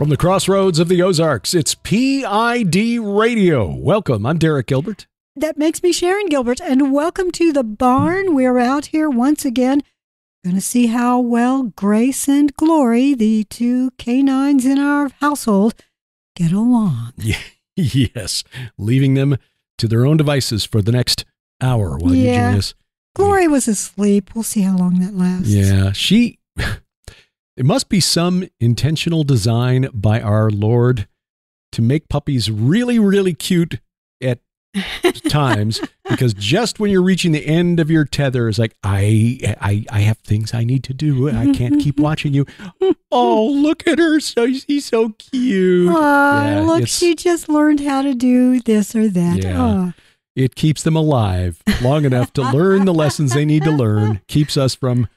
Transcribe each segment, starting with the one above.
From the crossroads of the Ozarks, it's PID Radio. Welcome. I'm Derek Gilbert. That makes me Sharon Gilbert, and welcome to the barn. We're out here once again. Going to see how well Grace and Glory, the two canines in our household, get along. Yes, leaving them to their own devices for the next hour while you join us. Glory was asleep. We'll see how long that lasts. Yeah, it must be some intentional design by our Lord to make puppies really, really cute at times, because just when you're reaching the end of your tether, it's like, I have things I need to do. I can't keep watching you. Oh, look at her. He's so cute. Oh, look, she just learned how to do this or that. Yeah. Oh. It keeps them alive long enough to learn the lessons they need to learn, keeps us from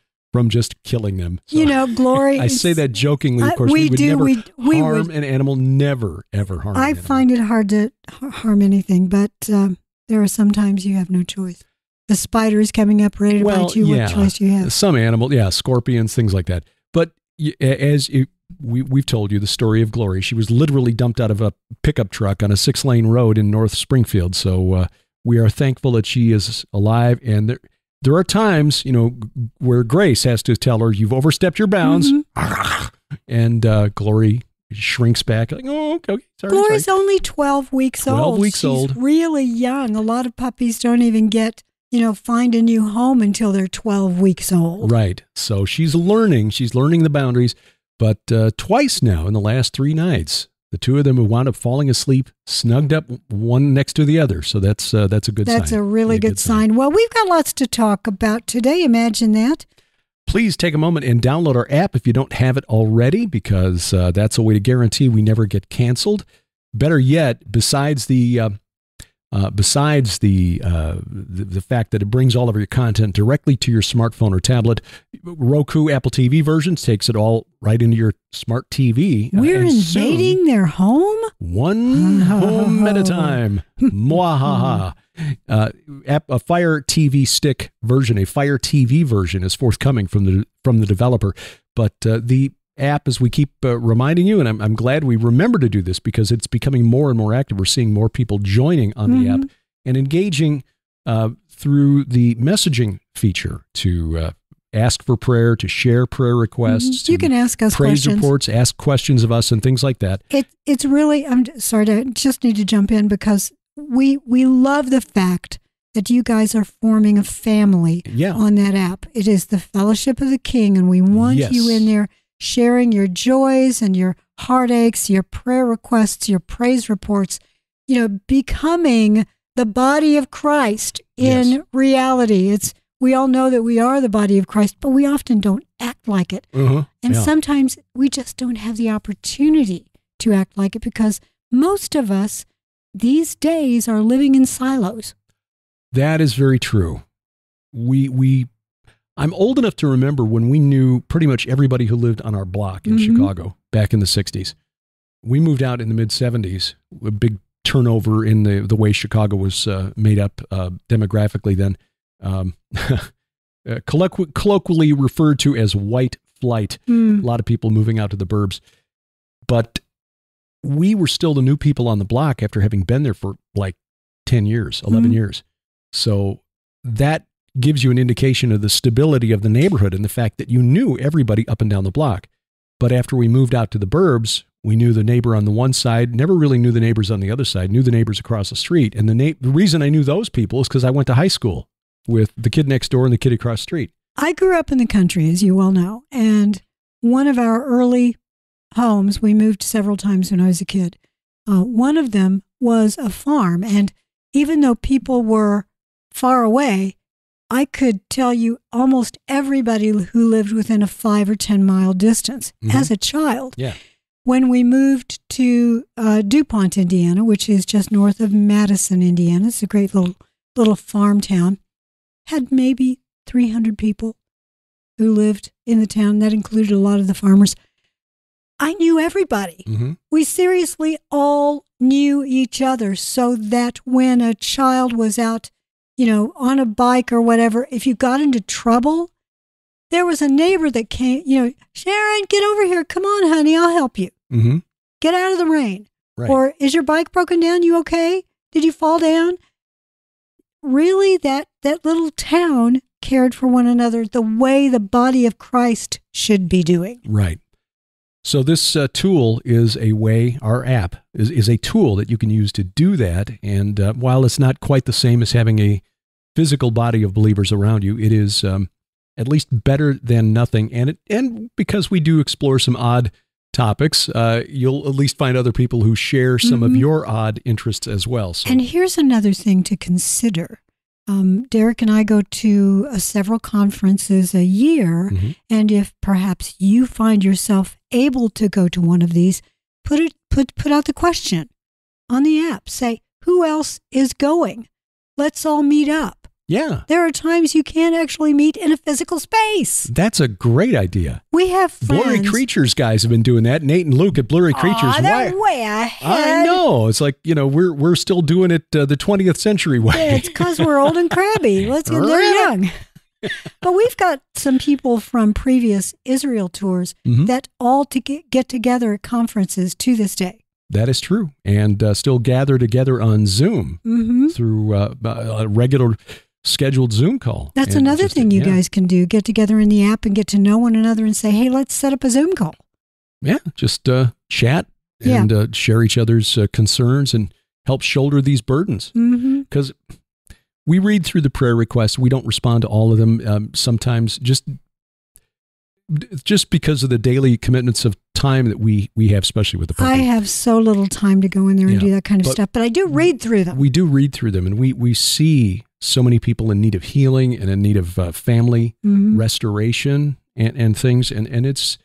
just killing them. So, you know, Glory. I say that jokingly, of course. We would never harm an animal, never, ever harm an animal. I find it hard to harm anything, but there are some times you have no choice. The spider is coming up ready to bite you. What choice do you have? Some animal, scorpions, things like that. But we've told you the story of Glory. She was literally dumped out of a pickup truck on a 6-lane road in North Springfield. So we are thankful that she is alive. And there are times, where Grace has to tell her, you've overstepped your bounds. Mm-hmm. And Glory shrinks back like, oh, okay, sorry. Glory's only 12 weeks old. 12 weeks old. She's really young. A lot of puppies don't even get, find a new home until they're 12 weeks old. Right. So she's learning the boundaries. But twice now in the last 3 nights, the two of them have wound up falling asleep, snugged up one next to the other. So that's a good sign. That's a really good sign. Well, we've got lots to talk about today. Imagine that. Please take a moment and download our app if you don't have it already, because that's a way to guarantee we never get canceled. Better yet, besides the fact that it brings all of your content directly to your smartphone or tablet, Roku, Apple TV versions takes it all right into your smart TV. We're invading their home? One home at a time. Mwahaha. A Fire TV Stick version, a Fire TV version is forthcoming from the developer. But the app, as we keep reminding you, and I'm glad we remember to do this because it's becoming more and more active. We're seeing more people joining on the app and engaging through the messaging feature to ask for prayer, to share prayer requests. You can ask us praise questions. Reports, ask questions of us and things like that. It's really, I'm sorry, I just need to jump in because we love the fact that you guys are forming a family on that app. It is the Fellowship of the King, and we want you in there sharing your joys and your heartaches, your prayer requests, your praise reports, becoming the body of Christ in reality. We all know that we are the body of Christ, but we often don't act like it. And sometimes we just don't have the opportunity to act like it because most of us these days are living in silos. That is very true. I'm old enough to remember when we knew pretty much everybody who lived on our block in Chicago back in the 60s. We moved out in the mid-70s, a big turnover in the way Chicago was made up demographically then. Colloquially referred to as white flight. A lot of people moving out to the burbs. But we were still the new people on the block after having been there for like 10 years, 11 years. So that gives you an indication of the stability of the neighborhood and the fact that you knew everybody up and down the block. But after we moved out to the burbs, we knew the neighbor on the one side, never really knew the neighbors on the other side, knew the neighbors across the street. And the reason I knew those people is because I went to high school with the kid next door and the kid across the street. I grew up in the country, as you well know, and one of our early homes, we moved several times when I was a kid. One of them was a farm, and even though people were far away, I could tell you almost everybody who lived within a 5 or 10 mile distance as a child. Yeah. When we moved to DuPont, Indiana, which is just north of Madison, Indiana, it's a great little farm town, had maybe 300 people who lived in the town. That included a lot of the farmers. I knew everybody. We seriously all knew each other, so that when a child was out, on a bike or whatever, if you got into trouble, there was a neighbor that came, Sharon, get over here. Come on, honey, I'll help you. get out of the rain. Right. Or is your bike broken down? You okay? Did you fall down? Really, that little town cared for one another the way the body of Christ should be doing. Right. So this tool is a way, our app is a tool that you can use to do that. And while it's not quite the same as having a physical body of believers around you, it is at least better than nothing. And because we do explore some odd topics, you'll at least find other people who share some of your odd interests as well. So. And here's another thing to consider. Derek and I go to several conferences a year, and if perhaps you find yourself able to go to one of these, put out the question on the app. Say, who else is going? Let's all meet up. Yeah. There are times you can't actually meet in a physical space. That's a great idea. We have friends. Blurry Creatures guys have been doing that. Nate and Luke at Blurry Creatures. They're way ahead. I know. It's like, we're still doing it the 20th century way. Yeah, it's because we're old and crabby. They're young. But we've got some people from previous Israel tours that all get together at conferences to this day. That is true. And still gather together on Zoom through a regular scheduled Zoom call. That's another thing you guys can do. Get together in the app and get to know one another and say, hey, let's set up a Zoom call. Yeah, just chat and share each other's concerns and help shoulder these burdens. Because we read through the prayer requests. We don't respond to all of them. Sometimes just because of the daily commitments of time that we have, especially with the program. I have so little time to go in there and do that kind of stuff, but I do read through them. We do read through them, and we see so many people in need of healing and in need of family restoration and things. And it's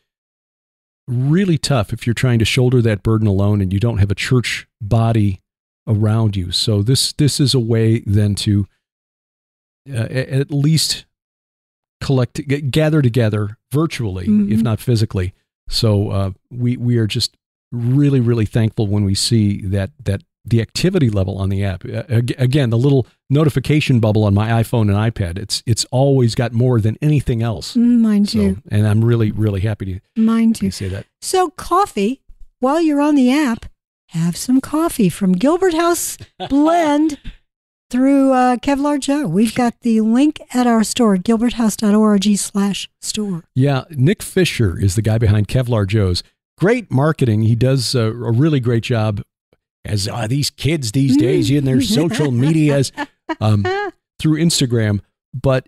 really tough if you're trying to shoulder that burden alone and you don't have a church body around you. So this is a way then to at least gather together virtually, if not physically. So we are just really, really thankful when we see that the activity level on the app. Again, the little notification bubble on my iPhone and iPad, it's always got more than anything else. Mine too. And I'm really, really happy to say that. So coffee, while you're on the app, have some coffee from Gilbert House Blend through Kevlar Joe. We've got the link at our store, gilberthouse.org/store. Yeah, Nick Fisher is the guy behind Kevlar Joe's. Great marketing. He does a really great job, as these kids these days in their social medias through Instagram. But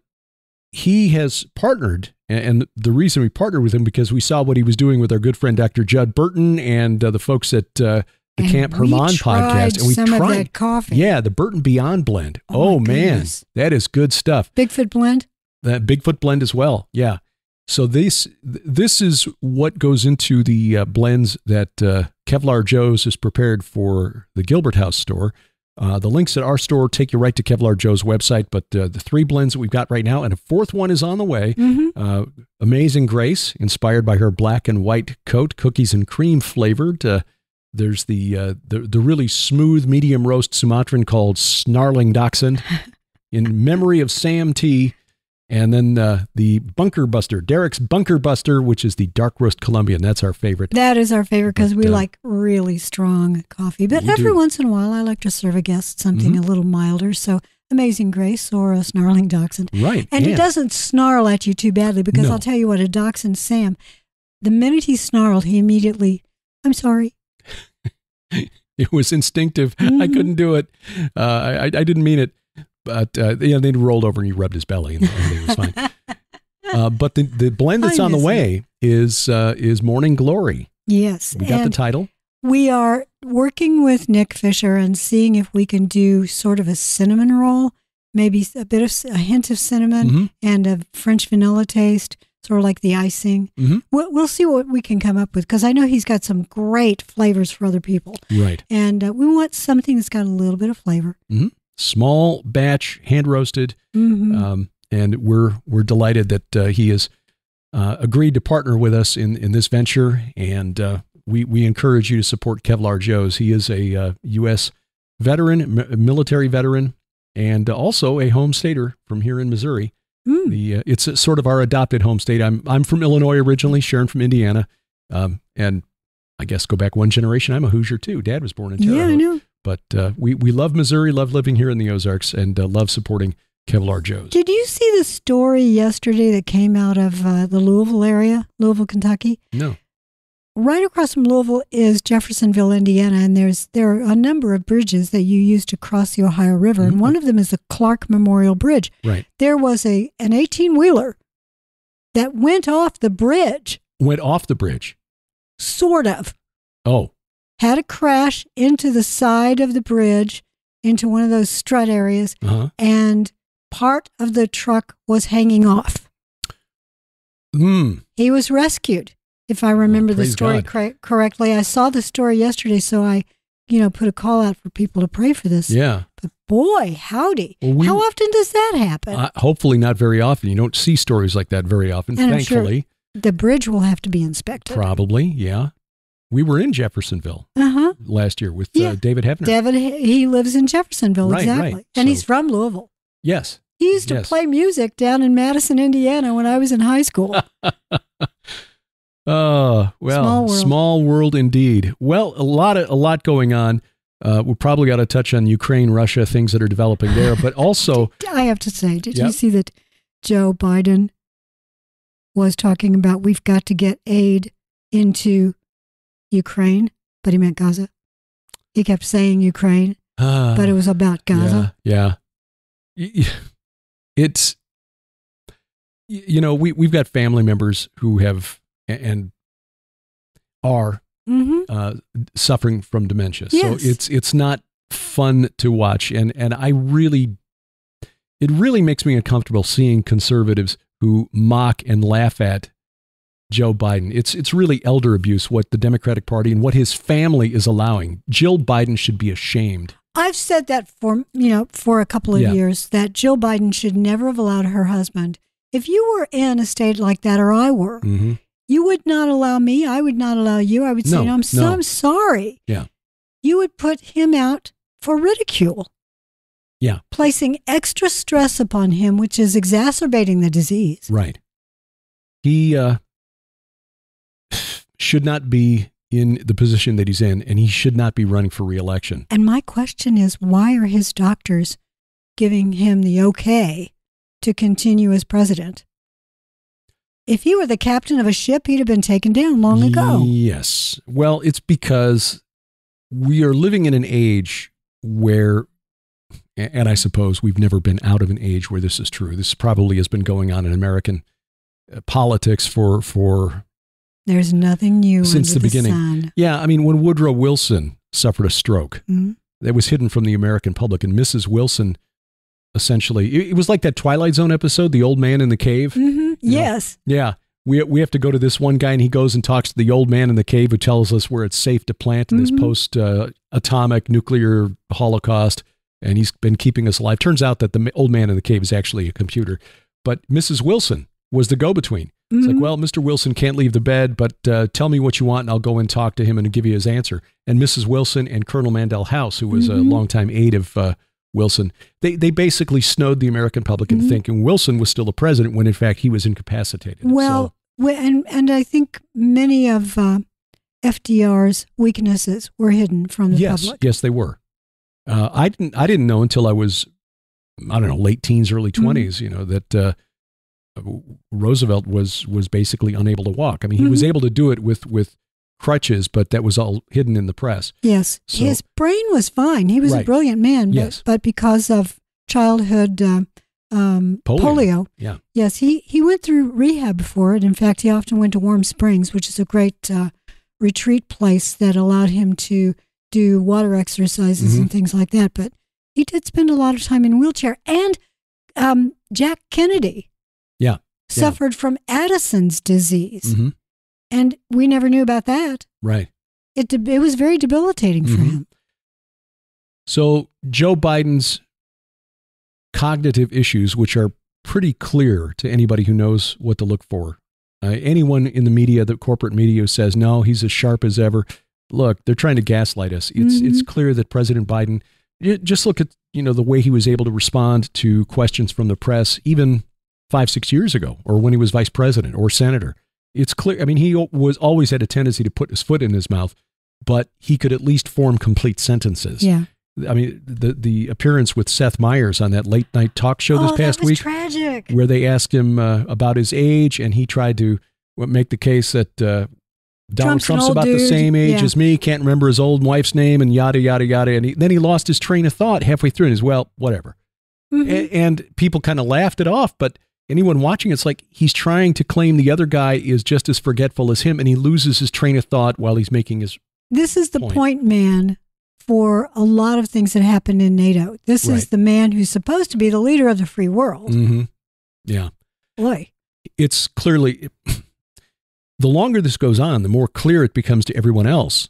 he has partnered, and the reason we partnered with him because we saw what he was doing with our good friend Dr. Judd Burton and the folks at the Camp Herman podcast. And we tried of that coffee. Yeah, the Burton Beyond blend. Oh man, that is good stuff. Bigfoot blend? That Bigfoot blend as well. Yeah. So this is what goes into the blends that Kevlar Joe's is prepared for the Gilbert House store. The links at our store take you right to Kevlar Joe's website, but the 3 blends that we've got right now, and a 4th one is on the way. Amazing Grace, inspired by her black and white coat, cookies and cream flavored. There's the really smooth medium roast Sumatran called Snarling Dachshund in memory of Sam T. And then the Bunker Buster, Derek's Bunker Buster, which is the dark roast Colombian. That's our favorite. That is our favorite because we like really strong coffee. But every once in a while, I like to serve a guest something a little milder. So Amazing Grace or a Snarling Dachshund. Right. And it doesn't snarl at you too badly because I'll tell you what, a Dachshund Sam, the minute he snarled, he immediately, I'm sorry. It was instinctive. I couldn't do it. I didn't mean it. But then he rolled over and he rubbed his belly and everything was fine. But the blend that's on the way is Morning Glory. Yes. We got the title. We are working with Nick Fisher and seeing if we can do sort of a cinnamon roll, maybe a hint of cinnamon and a French vanilla taste, sort of like the icing. We'll see what we can come up with because I know he's got some great flavors for other people. Right. And we want something that's got a little bit of flavor. Small batch, hand roasted, and we're delighted that he has agreed to partner with us in this venture. And we encourage you to support Kevlar Joe's. He is a U.S. veteran, military veteran, and also a home stater from here in Missouri. It's sort of our adopted home state. I'm from Illinois originally, Sharon from Indiana, and I guess go back one generation. I'm a Hoosier too. Dad was born in Terre Haute. Yeah, I know. But we love Missouri, love living here in the Ozarks, and love supporting Kevlar Joe's. Did you see the story yesterday that came out of the Louisville area, Louisville, Kentucky? No. Right across from Louisville is Jeffersonville, Indiana, and there are a number of bridges that you use to cross the Ohio River, and one of them is the Clark Memorial Bridge. Right. There was an 18-wheeler that went off the bridge. Went off the bridge? Sort of. Oh. Had a crash into the side of the bridge, into one of those strut areas, and part of the truck was hanging off. He was rescued. If I remember the story correctly. I saw the story yesterday, so I, put a call out for people to pray for this. Yeah. But boy, howdy. How often does that happen? Hopefully not very often. You don't see stories like that very often, and thankfully. I'm sure the bridge will have to be inspected. Probably, yeah. We were in Jeffersonville last year with David Hefner. David, he lives in Jeffersonville, exactly. Right. And he's from Louisville. Yes. He used to play music down in Madison, Indiana when I was in high school. Well, small world indeed. Well, a lot going on. We probably got to touch on Ukraine, Russia, things that are developing there, but also I have to say, did you see that Joe Biden was talking about we've got to get aid into Ukraine, but he meant Gaza. He kept saying Ukraine, but it was about Gaza. Yeah. It's we've got family members who have and are suffering from dementia. Yes. So it's not fun to watch. And it really makes me uncomfortable seeing conservatives who mock and laugh at Joe Biden. It's really elder abuse, what the Democratic Party and what his family is allowing. Jill Biden should be ashamed. I've said that for a couple of years, that Jill Biden should never have allowed her husband. If you were in a state like that, or I were, you would not allow me. I would not allow you. I would say, I'm sorry. Yeah. You would put him out for ridicule. Yeah. Placing extra stress upon him, which is exacerbating the disease. Right. He should not be in the position that he's in, and he should not be running for re-election. And my question is, why are his doctors giving him the okay to continue as president? If he were the captain of a ship, he'd have been taken down long ago. Yes. Well, it's because we are living in an age where, and I suppose we've never been out of an age where this is true. This probably has been going on in American politics for there's nothing new since the beginning. Sun. Yeah, I mean, when Woodrow Wilson suffered a stroke, that was hidden from the American public, and Mrs. Wilson essentially, it was like that Twilight Zone episode, The Old Man in the Cave. Yes. Yeah. We have to go to this one guy, and he goes and talks to the old man in the cave who tells us where it's safe to plant in this post-atomic nuclear holocaust, and he's been keeping us alive. Turns out that the old man in the cave is actually a computer. But Mrs. Wilson was the go-between. It's like, well, Mr. Wilson can't leave the bed, but tell me what you want, and I'll go and talk to him and give you his answer. And Mrs. Wilson and Colonel Mandel House, who was a longtime aide of Wilson, they basically snowed the American public into thinking Wilson was still the president when in fact he was incapacitated. Well, and I think many of FDR's weaknesses were hidden from the public. Yes, they were. I didn't know until I was, late teens, early 20s, that Roosevelt was basically unable to walk. I mean, he was able to do it with crutches, but that was all hidden in the press. Yes. So, his brain was fine. He was a brilliant man, but because of childhood polio. Yeah. Yes, he went through rehab for it. In fact, he often went to Warm Springs, which is a great retreat place that allowed him to do water exercises and things like that. But he did spend a lot of time in a wheelchair. And Jack Kennedy suffered from Addison's disease. And we never knew about that. Right. It was very debilitating for him. So Joe Biden's cognitive issues, which are pretty clear to anybody who knows what to look for. Anyone in the media, the corporate media, who says, no, he's as sharp as ever. Look, they're trying to gaslight us. It's clear that President Biden, just look at, the way he was able to respond to questions from the press, even 5-6 years ago, or when he was vice president or senator. It's clear. I mean, he was always had a tendency to put his foot in his mouth, but he could at least form complete sentences. Yeah. I mean, the appearance with Seth Meyers on that late night talk show this past week, tragic. where they asked him about his age, and he tried to make the case that Donald Trump's about the same age as me, can't remember his old wife's name, and yada, yada, yada. And then he lost his train of thought halfway through, and he's, well, whatever. Mm-hmm. And people kind of laughed it off, but anyone watching, it's like he's trying to claim the other guy is just as forgetful as him, and he loses his train of thought while he's making his This is the point man for a lot of things that happen in NATO. This is the man who's supposed to be the leader of the free world. Mm-hmm. Yeah. Boy. It's clearly, the longer this goes on, the more clear it becomes to everyone else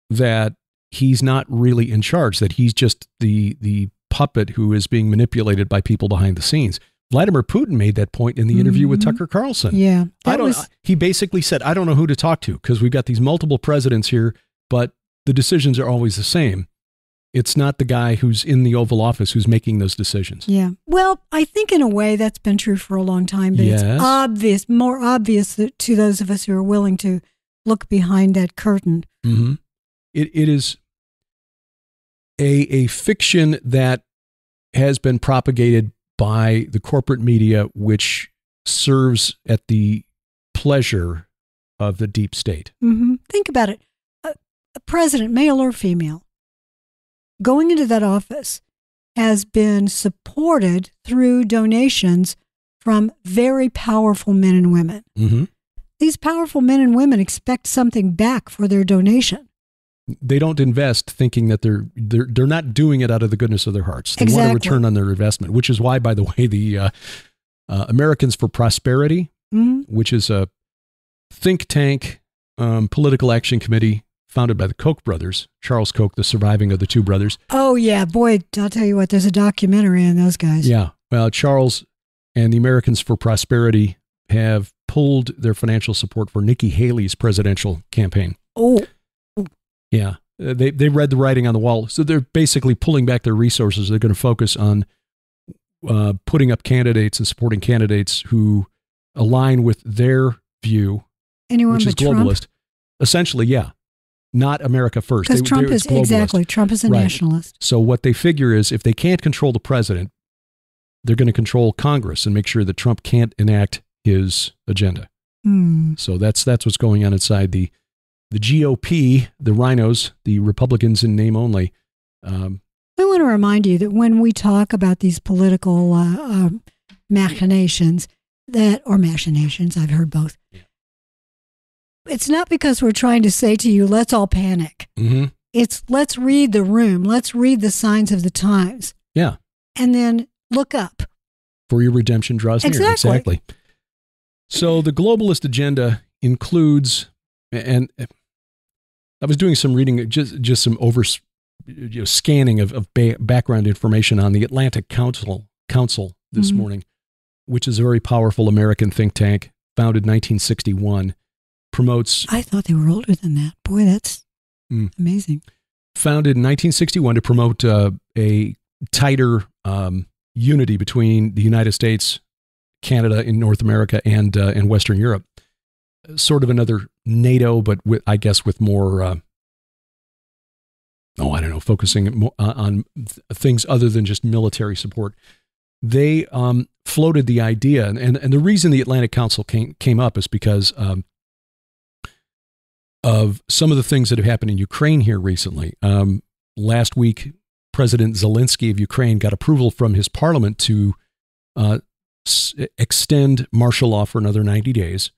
that he's not really in charge, that he's just the puppet who is being manipulated by people behind the scenes. Vladimir Putin made that point in the interview with Tucker Carlson. Yeah. He basically said, I don't know who to talk to because we've got these multiple presidents here, but the decisions are always the same. It's not the guy who's in the Oval Office who's making those decisions. Yeah. Well, I think in a way that's been true for a long time, but it's more obvious to those of us who are willing to look behind that curtain. Mm-hmm. It is a fiction that has been propagated by the corporate media, which serves at the pleasure of the deep state. Mm-hmm. Think about it. A president, male or female, going into that office has been supported through donations from very powerful men and women. Mm-hmm. These powerful men and women expect something back for their donation. They don't invest thinking that they're not doing it out of the goodness of their hearts. They want a return on their investment, which is why, by the way, the Americans for Prosperity, which is a think tank political action committee founded by the Koch brothers, Charles Koch, the surviving of the two brothers. Oh, yeah. Boy, I'll tell you what, there's a documentary on those guys. Yeah. Well, Charles and the Americans for Prosperity have pulled their financial support for Nikki Haley's presidential campaign. Oh. Yeah. They read the writing on the wall. So they're basically pulling back their resources. They're going to focus on putting up candidates and supporting candidates who align with their view, which is globalist. Trump? Essentially, yeah. Not America first. Because Trump is Trump is a nationalist. So what they figure is if they can't control the president, they're going to control Congress and make sure that Trump can't enact his agenda. So that's what's going on inside the GOP, the rhinos, the Republicans in name only. I want to remind you that when we talk about these political machinations, I've heard both. Yeah. It's not because we're trying to say to you, let's all panic. Mm-hmm. It's let's read the room. Let's read the signs of the times. Yeah. And then look up. For your redemption draws near. Exactly. So the globalist agenda includes, and I was doing some reading, just some scanning of background information on the Atlantic Council this morning, which is a very powerful American think tank, founded in 1961. Promotes. I thought they were older than that. Boy, that's amazing. Founded in 1961 to promote a tighter unity between the United States, Canada in North America, and Western Europe. Sort of another NATO, but with more, focusing more on things other than just military support. They floated the idea, and the reason the Atlantic Council came up is because of some of the things that have happened in Ukraine here recently. Last week, President Zelensky of Ukraine got approval from his parliament to extend martial law for another 90 days,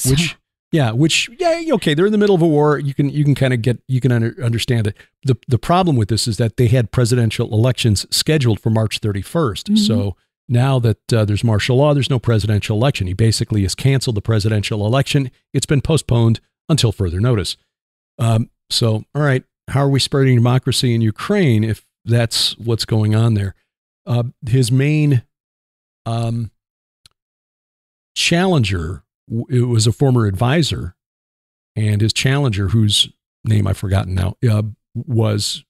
okay, they're in the middle of a war. You can kind of understand it. The problem with this is that they had presidential elections scheduled for March 31st. Mm-hmm. So now that there's martial law, there's no presidential election. He basically has canceled the presidential election. It's been postponed until further notice. All right, how are we spreading democracy in Ukraine if that's what's going on there? His main challenger, it was a former advisor, and his challenger, whose name I've forgotten now, was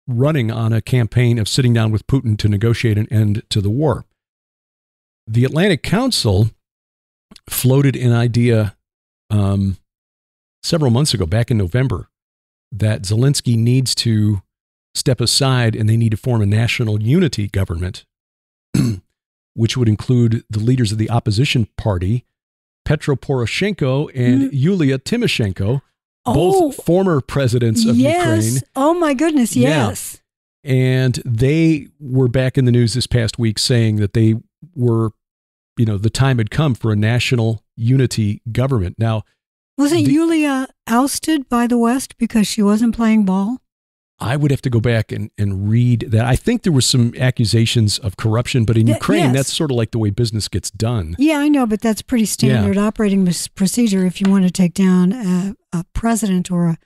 running on a campaign of sitting down with Putin to negotiate an end to the war. The Atlantic Council floated an idea several months ago, back in November, that Zelensky needs to step aside and they need to form a national unity government, which would include the leaders of the opposition party, Petro Poroshenko and Yulia Tymoshenko, both former presidents of Ukraine. Oh, my goodness, yes. Yeah. And they were back in the news this past week saying that they were, the time had come for a national unity government. Now, wasn't Yulia ousted by the West because she wasn't playing ball? I would have to go back and read that. I think there was some accusations of corruption, but in Ukraine, that's sort of like the way business gets done. Yeah, I know, but that's pretty standard operating procedure. If you want to take down a president or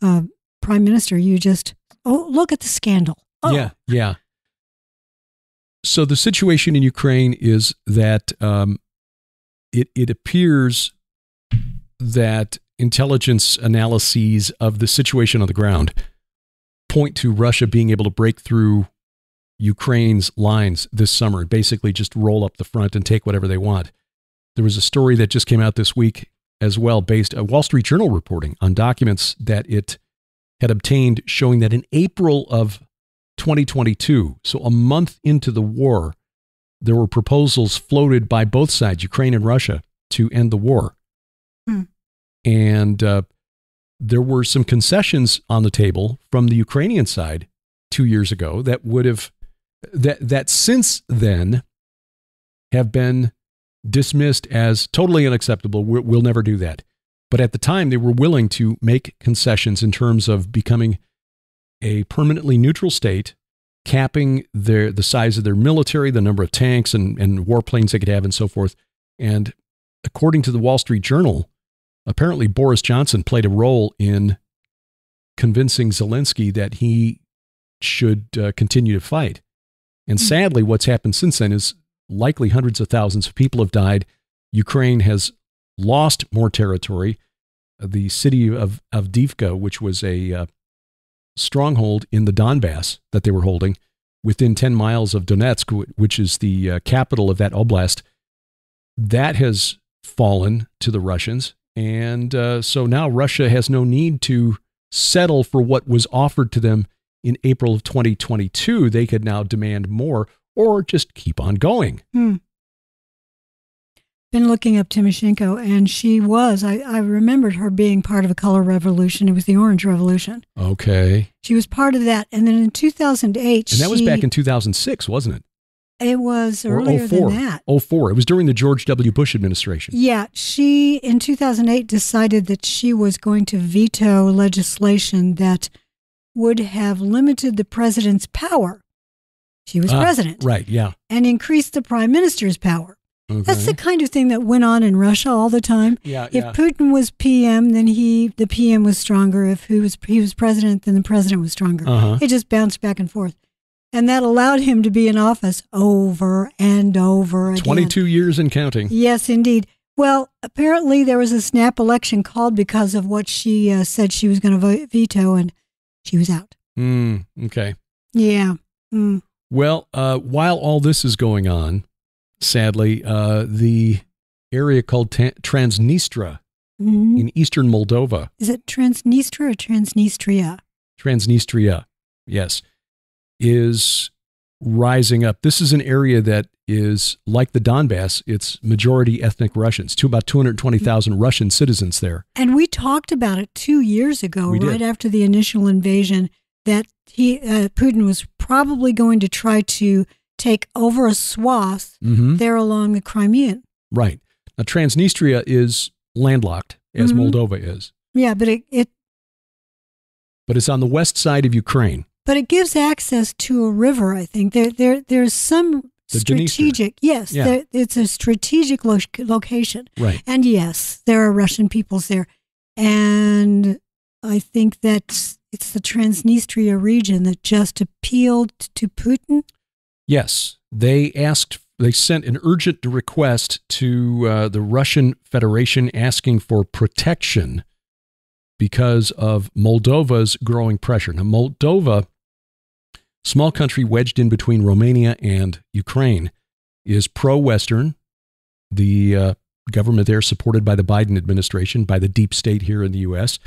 a prime minister, you just, look at the scandal. Oh. Yeah. So the situation in Ukraine is that it appears that intelligence analyses of the situation on the ground point to Russia being able to break through Ukraine's lines this summer, basically just roll up the front and take whatever they want. There was a story that just came out this week as well, based on Wall Street Journal reporting on documents that it had obtained showing that in April of 2022, so a month into the war, there were proposals floated by both sides, Ukraine and Russia, to end the war. And there were some concessions on the table from the Ukrainian side 2 years ago that would have, that since then have been dismissed as totally unacceptable. We'll never do that. But at the time, they were willing to make concessions in terms of becoming a permanently neutral state, capping the size of their military, the number of tanks and warplanes they could have, and so forth. And according to the Wall Street Journal, apparently Boris Johnson played a role in convincing Zelensky that he should continue to fight. And sadly, what's happened since then is likely hundreds of thousands of people have died. Ukraine has lost more territory. The city of Avdiivka, which was a stronghold in the Donbass that they were holding within 10 miles of Donetsk, which is the capital of that oblast, that has fallen to the Russians. And so now Russia has no need to settle for what was offered to them in April of 2022. They could now demand more or just keep on going. Been looking up Tymoshenko, and she was, I remembered her being part of a color revolution. It was the Orange Revolution. Okay. She was part of that. And then in 2008, and that was back in 2006, wasn't it? It was earlier than that. 04. It was during the George W. Bush administration. Yeah. She, in 2008, decided that she was going to veto legislation that would have limited the president's power. She was president. Right, yeah. And increased the prime minister's power. Okay. That's the kind of thing that went on in Russia all the time. Yeah, if Putin was PM, then the PM was stronger. If he was president, then the president was stronger. It just bounced back and forth. And that allowed him to be in office over and over again. 22 years and counting. Yes, indeed. Well, apparently there was a snap election called because of what she said she was going to veto, and she was out. Okay. Yeah. Well, while all this is going on, sadly, the area called Transnistria in eastern Moldova. Is it Transnistria or Transnistria? Transnistria, yes, is rising up. This is an area that is like the Donbass. It's majority ethnic Russians, to about 220,000 Russian citizens there. And we talked about it 2 years ago, right after the initial invasion, that Putin was probably going to try to take over a swath there along the Crimean. Right. Now, Transnistria is landlocked, as Moldova is. Yeah, but but it's on the west side of Ukraine. But it gives access to a river, I think. There's some strategic... Yes, it's a strategic location. Right. And yes, there are Russian peoples there. And I think that it's the Transnistria region that just appealed to Putin. Yes, they sent an urgent request to the Russian Federation asking for protection because of Moldova's growing pressure. Now, Moldova, small country wedged in between Romania and Ukraine, is pro-Western. The government there supported by the Biden administration, by the deep state here in the U.S.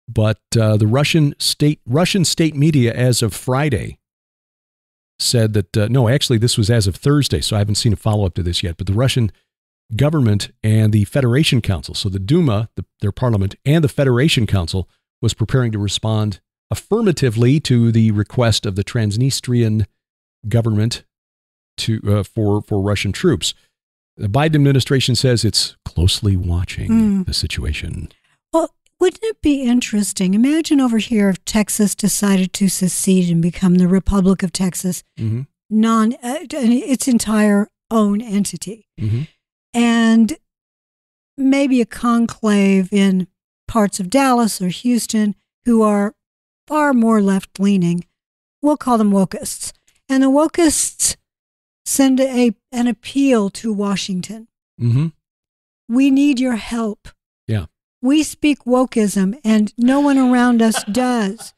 But the Russian state media, as of Friday, said that, no, actually, this was as of Thursday, so I haven't seen a follow-up to this yet, but the Russian government and the Federation Council, so the Duma, their parliament, and the Federation Council was preparing to respond affirmatively to the request of the Transnistrian government for Russian troops. The Biden administration says it's closely watching the situation. Well, wouldn't it be interesting? Imagine over here if Texas decided to secede and become the Republic of Texas, its entire own entity. Mm-hmm. And maybe a conclave in parts of Dallas or Houston who are far more left-leaning. We'll call them wokeists. And the wokeists send an appeal to Washington. Mm-hmm. We need your help. Yeah. We speak wokeism, and no one around us does.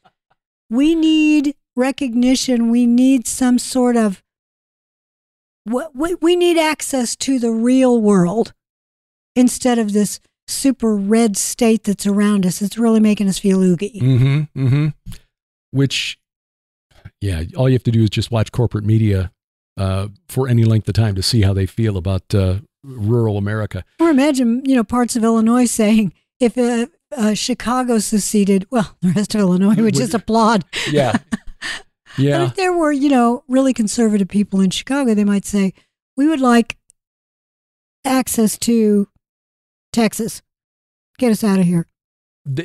We need recognition. We need some sort of... We need access to the real world instead of this super red state that's around us. It's really making us feel oogie. Mm-hmm, mm-hmm. Which, yeah, all you have to do is just watch corporate media for any length of time to see how they feel about rural America. Or imagine, parts of Illinois saying, if Chicago seceded, well, the rest of Illinois would just applaud. Yeah. Yeah. But if there were, really conservative people in Chicago, they might say, we would like access to Texas. Get us out of here.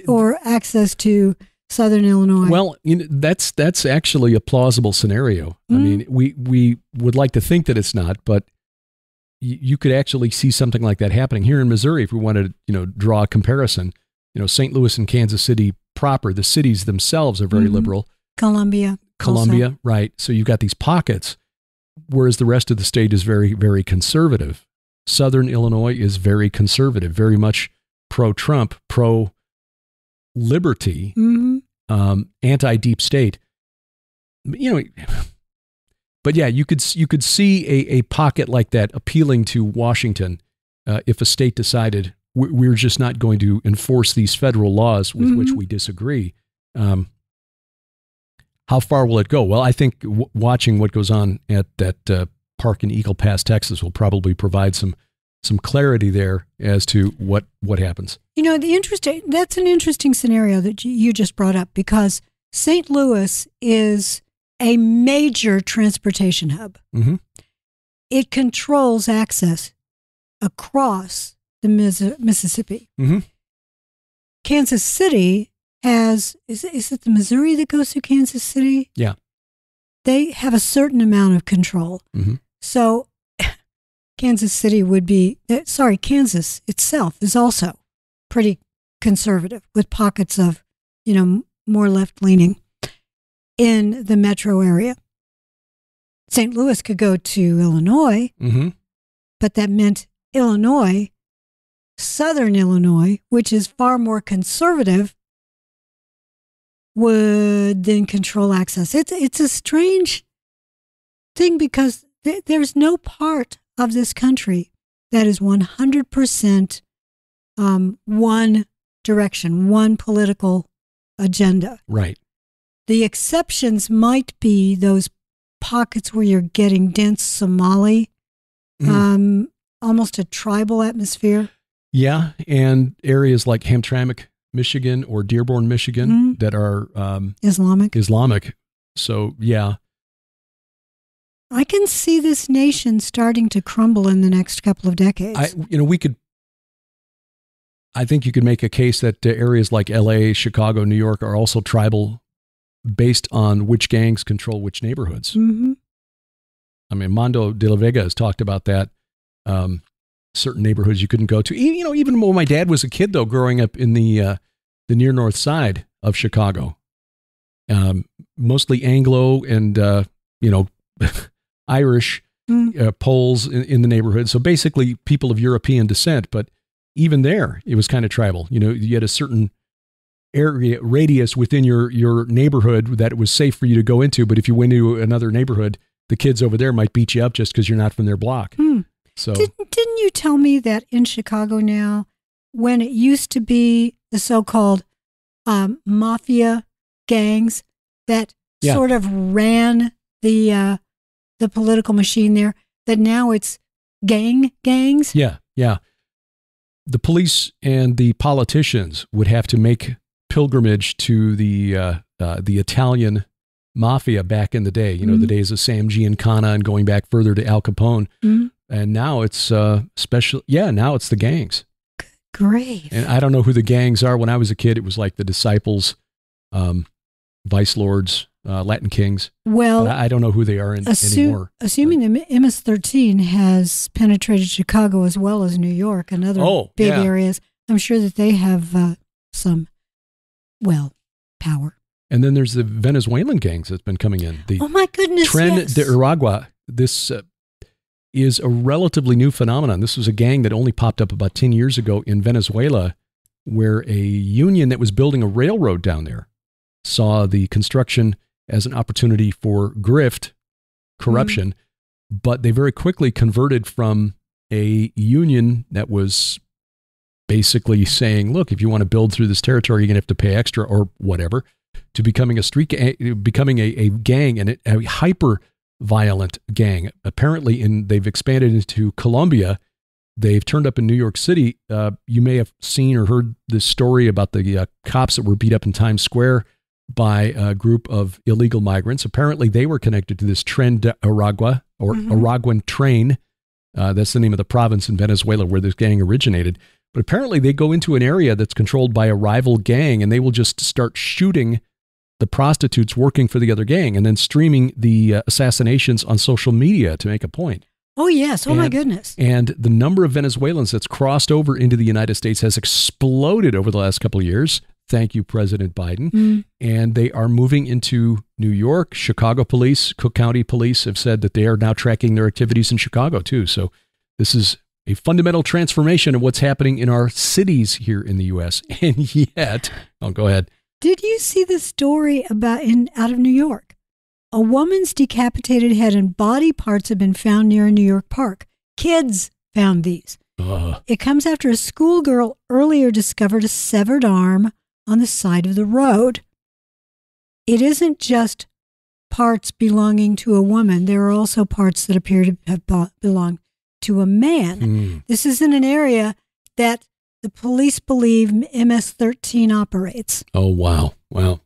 Or access to Southern Illinois. Well, that's actually a plausible scenario. Mm-hmm. I mean, we would like to think that it's not, but you could actually see something like that happening here in Missouri if we wanted to, draw a comparison. St. Louis and Kansas City proper, the cities themselves are very liberal. Columbia, also. Right. So you've got these pockets, whereas the rest of the state is very, very conservative. Southern Illinois is very conservative, very much pro-Trump, pro-liberty, anti-deep state. But yeah, you could see a pocket like that appealing to Washington if a state decided we're just not going to enforce these federal laws with which we disagree. How far will it go? Well, I think watching what goes on at that park in Eagle Pass, Texas, will probably provide some clarity there as to what happens. That's an interesting scenario that you just brought up, because St. Louis is a major transportation hub. Mm-hmm. It controls access across the Mississippi. Mm-hmm. Kansas City has, is it the Missouri that goes through Kansas City? Yeah. They have a certain amount of control. Mm-hmm. So Kansas itself is also pretty conservative, with pockets of, more left-leaning in the metro area. St. Louis could go to Illinois, but that meant Illinois, Southern Illinois, which is far more conservative, would then control access. It's a strange thing, because there's no part of this country that is 100% one direction, one political agenda. Right. The exceptions might be those pockets where you're getting dense Somali, almost a tribal atmosphere. Yeah, and areas like Hamtramck, Michigan, or Dearborn, Michigan, that are Islamic. So, yeah. I can see this nation starting to crumble in the next couple of decades. I think you could make a case that areas like LA, Chicago, New York are also tribal, based on which gangs control which neighborhoods. Mm-hmm. I mean, Mondo de la Vega has talked about that. Certain neighborhoods you couldn't go to. Even when my dad was a kid, though, growing up in the near north side of Chicago, mostly Anglo and Irish Poles in the neighborhood. So basically, people of European descent. But even there, it was kind of tribal. You had a certain area radius within your neighborhood that it was safe for you to go into. But if you went into another neighborhood, the kids over there might beat you up just because you're not from their block. So didn't you tell me that in Chicago now, when it used to be the so-called mafia gangs that sort of ran the political machine there, that now it's gangs? Yeah. The police and the politicians would have to make pilgrimage to the Italian mafia back in the day, you know, the days of Sam Giancana and going back further to Al Capone. And now it's now it's the gangs. Great. And I don't know who the gangs are. When I was a kid, it was like the Disciples, Vice Lords, Latin Kings. Well, I don't know who they are anymore. Assuming the MS-13 has penetrated Chicago as well as New York and other big areas, I'm sure that they have some, power. And then there's the Venezuelan gangs that's been coming in. Oh my goodness! Tren de Aragua. This is a relatively new phenomenon. This was a gang that only popped up about 10 years ago in Venezuela, where a union that was building a railroad down there saw the construction as an opportunity for grift, corruption, but they very quickly converted from a union that was basically saying, look, if you want to build through this territory, you're going to have to pay extra or whatever, to becoming becoming a gang, and a hyper violent gang. Apparently, they've expanded into Colombia. They've turned up in New York City. You may have seen or heard this story about the cops that were beat up in Times Square by a group of illegal migrants. Apparently, they were connected to this Tren de Aragua, or Araguan train. That's the name of the province in Venezuela where this gang originated. But apparently, they go into an area that's controlled by a rival gang, and they will just start shooting the prostitutes working for the other gang and then streaming the assassinations on social media to make a point. Oh, yes. My goodness. And the number of Venezuelans that's crossed over into the United States has exploded over the last couple of years. Thank you, President Biden. And they are moving into New York. Chicago police, Cook County police have said that they are now tracking their activities in Chicago, too. So this is a fundamental transformation of what's happening in our cities here in the U.S. And yet, go ahead. Did you see the story out of New York? A woman's decapitated head and body parts have been found near a New York park. Kids found these. It comes after a schoolgirl earlier discovered a severed arm on the side of the road. It isn't just parts belonging to a woman. There are also parts that appear to have belonged to a man. This is in an area that the police believe MS-13 operates. Oh, wow. Wow.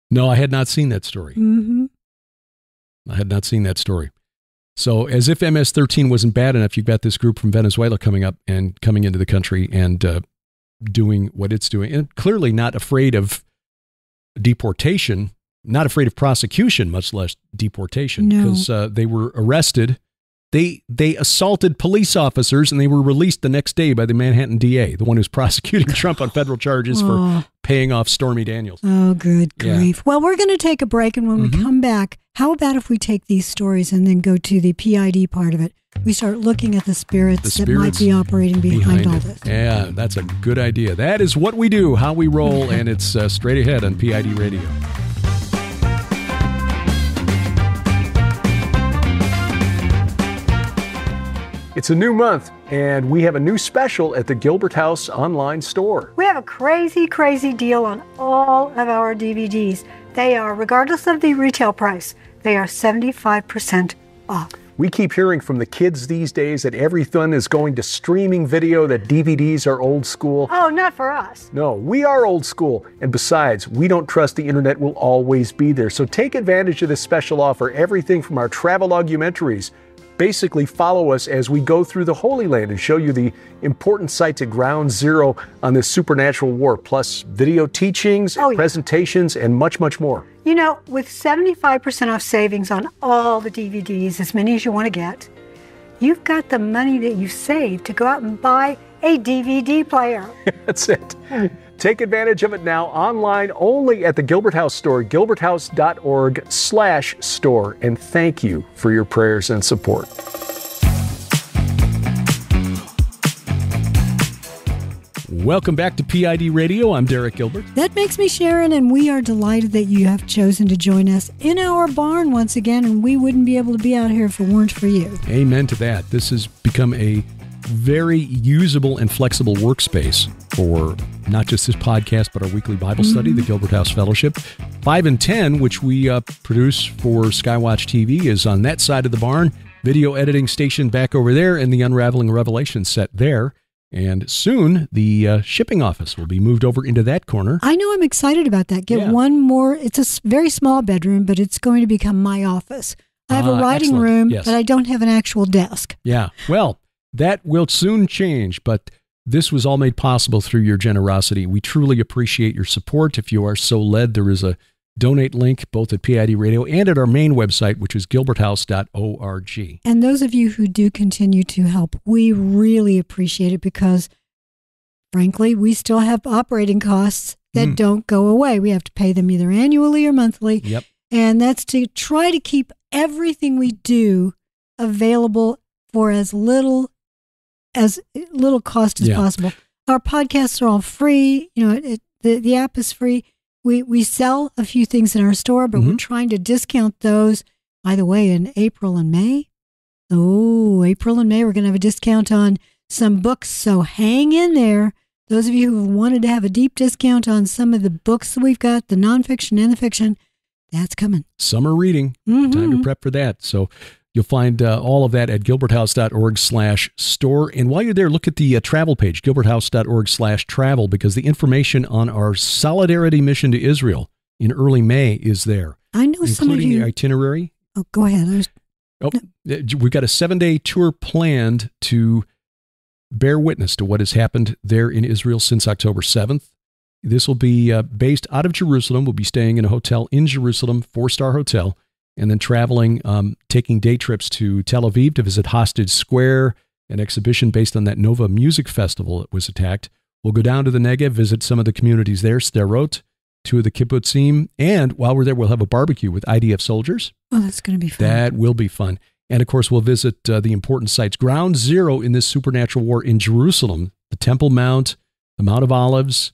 No, I had not seen that story. I had not seen that story. So as if MS-13 wasn't bad enough, you've got this group from Venezuela coming into the country and doing what it's doing. And clearly not afraid of deportation, not afraid of prosecution, much less deportation. Because they were arrested. They assaulted police officers and they were released the next day by the Manhattan DA, the one who's prosecuting Trump on federal charges for paying off Stormy Daniels. Oh, good grief. Yeah. Well, we're going to take a break, and when we come back, how about if we take these stories and then go to the PID part of it? We start looking at the spirits that might be operating behind all this. Yeah, that's a good idea. That is what we do, how we roll, and it's straight ahead on PID Radio. It's a new month, and we have a new special at the Gilbert House online store. We have a crazy, crazy deal on all of our DVDs. They are, regardless of the retail price, they are 75% off. We keep hearing from the kids these days that everything is going to streaming video, that DVDs are old school. Oh, not for us. No, we are old school. And besides, we don't trust the internet will always be there. So take advantage of this special offer. Everything from our travel-ogumentaries. Basically follow us as we go through the Holy Land and show you the important sites at Ground Zero on this supernatural war, plus video teachings, presentations, and much, much more. You know, with 75% off savings on all the DVDs, as many as you want to get, you've got the money that you saved to go out and buy a DVD player. That's it. Take advantage of it now online only at the Gilbert House store, gilberthouse.org/store. And thank you for your prayers and support. Welcome back to PID Radio. I'm Derek Gilbert. That makes me Sharon, and we are delighted that you have chosen to join us in our barn once again, and we wouldn't be able to be out here if it weren't for you. Amen to that. This has become a very usable and flexible workspace for not just this podcast, but our weekly Bible study, the Gilbert House Fellowship. 5 and 10, which we produce for Skywatch TV, is on that side of the barn. Video editing station back over there, and the Unraveling Revelation set there. And soon, the shipping office will be moved over into that corner. I know, I'm excited about that. Get one more. It's a very small bedroom, but it's going to become my office. I have a writing room, but I don't have an actual desk. Yeah, well, that will soon change, but this was all made possible through your generosity. We truly appreciate your support. If you are so led, there is a donate link both at PID Radio and at our main website, which is gilberthouse.org. And those of you who do continue to help, we really appreciate it because, frankly, we still have operating costs that don't go away. We have to pay them either annually or monthly. Yep. And that's to try to keep everything we do available for as little cost as possible. Our podcasts are all free. You know, the app is free. We sell a few things in our store, but we're trying to discount those. By the way, in April and May, we're going to have a discount on some books. So hang in there. Those of you who wanted to have a deep discount on some of the books that we've got, the nonfiction and the fiction, that's coming. Summer reading. Time to prep for that. So you'll find all of that at gilberthouse.org/store. And while you're there, look at the travel page, gilberthouse.org/travel, because the information on our solidarity mission to Israel in early May is there. I know some of you. Including the itinerary. Oh, go ahead. We've got a 7-day tour planned to bear witness to what has happened there in Israel since October 7th. This will be based out of Jerusalem. We'll be staying in a hotel in Jerusalem, 4-star hotel, and then traveling, taking day trips to Tel Aviv to visit Hostage Square, an exhibition based on that Nova Music Festival that was attacked. We'll go down to the Negev, visit some of the communities there, Sderot, 2 of the kibbutzim, and while we're there, we'll have a barbecue with IDF soldiers. Oh, that's going to be fun. That will be fun. And, of course, we'll visit the important sites. Ground zero in this supernatural war in Jerusalem, the Temple Mount, the Mount of Olives,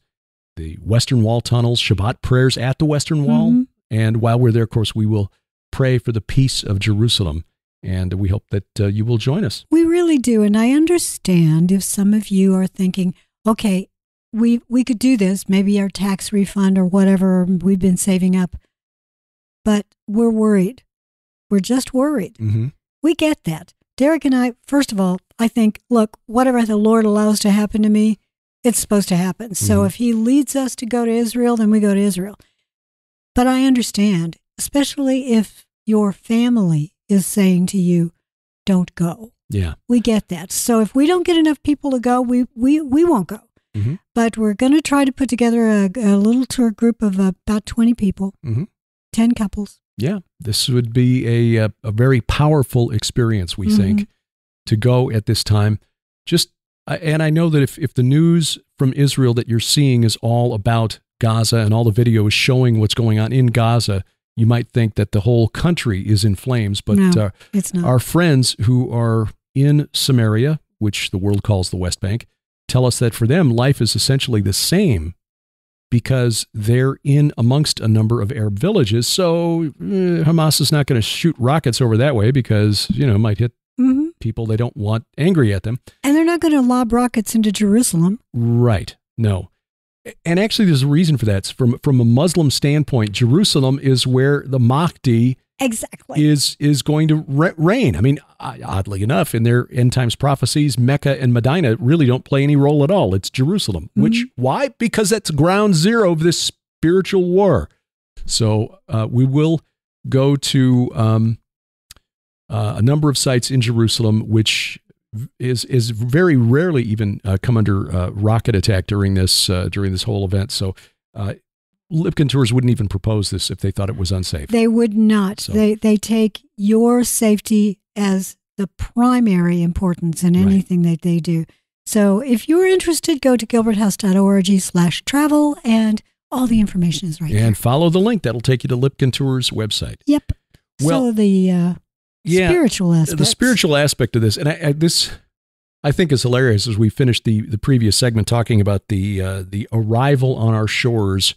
the Western Wall tunnels, Shabbat prayers at the Western Wall. And while we're there, of course, we will pray for the peace of Jerusalem, and we hope that you will join us. We really do, and I understand if some of you are thinking, okay, we could do this, maybe our tax refund or whatever we've been saving up, but we're worried. We're just worried. We get that. Derek and I, first of all, I think, look, whatever the Lord allows to happen to me, it's supposed to happen. So if he leads us to go to Israel, then we go to Israel. But I understand, especially if your family is saying to you, don't go. Yeah. We get that. So if we don't get enough people to go, we won't go. But we're going to try to put together a little tour group of about 20 people, 10 couples. Yeah. This would be a very powerful experience, we think, to go at this time. And I know that if the news from Israel that you're seeing is all about Gaza and all the video is showing what's going on in Gaza, you might think that the whole country is in flames. But no, it's not. Our friends who are in Samaria, which the world calls the West Bank, tell us that for them, life is essentially the same because they're in amongst a number of Arab villages. So Hamas is not going to shoot rockets over that way because, it might hit people they don't want angry at them. And they're not going to lob rockets into Jerusalem. Right. No. And actually, there's a reason for that. From a Muslim standpoint, Jerusalem is where the Mahdi is going to reign. I mean, oddly enough, in their end times prophecies, Mecca and Medina really don't play any role at all. It's Jerusalem. Why? Because that's ground zero of this spiritual war. So we will go to a number of sites in Jerusalem, which is very rarely even come under rocket attack during this whole event. So Lipkin Tours wouldn't even propose this if they thought it was unsafe. They would not. So. They take your safety as the primary importance in anything that they do. So if you're interested, go to gilberthouse.org/travel and all the information is right there. And follow the link. That'll take you to Lipkin Tours' website. Yep. Well, so the spiritual aspect. The spiritual aspect of this. And I think is hilarious as we finished the previous segment talking about the arrival on our shores.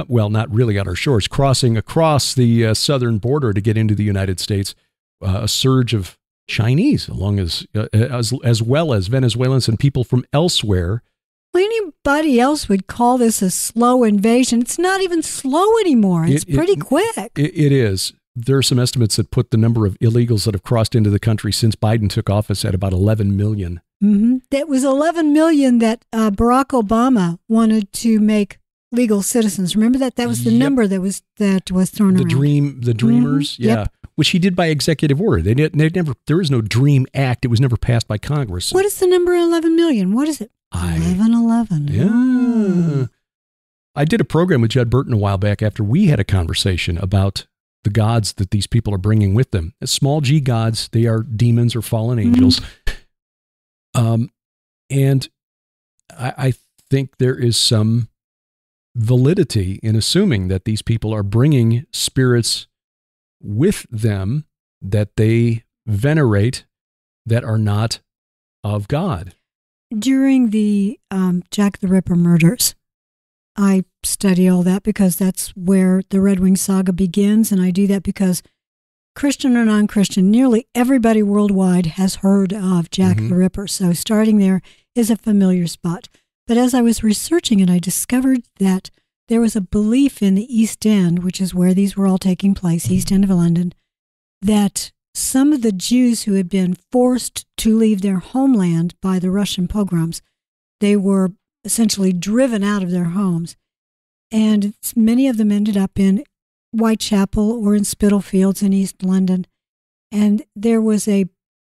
Well, not really on our shores, crossing across the southern border to get into the United States, a surge of Chinese, as well as Venezuelans and people from elsewhere. Well, anybody else would call this a slow invasion. It's not even slow anymore. It's pretty quick. It is. There are some estimates that put the number of illegals that have crossed into the country since Biden took office at about 11 million. Mm-hmm. That was 11 million that Barack Obama wanted to make legal citizens. Remember that? That was the number that was thrown around. The dreamers, mm-hmm. Yeah. Yep. Which he did by executive order. They never. There is no Dream Act. It was never passed by Congress. What is the number 11 million? What is it? 1111. Yeah. Oh. I did a program with Judd Burton a while back after we had a conversation about the gods that these people are bringing with them. As small g gods, they are demons or fallen angels. Mm-hmm. And I think there is some validity in assuming that these people are bringing spirits with them that they venerate that are not of God. During the Jack the Ripper murders, I study all that because that's where the Red Wing saga begins, and I do that because Christian or non-Christian, nearly everybody worldwide has heard of Jack the Ripper, so starting there is a familiar spot. But as I was researching it, I discovered that there was a belief in the East End, which is where these were all taking place, East End of London, that some of the Jews who had been forced to leave their homeland by the Russian pogroms, they were essentially driven out of their homes. And many of them ended up in Whitechapel or in Spitalfields in East London. And there was a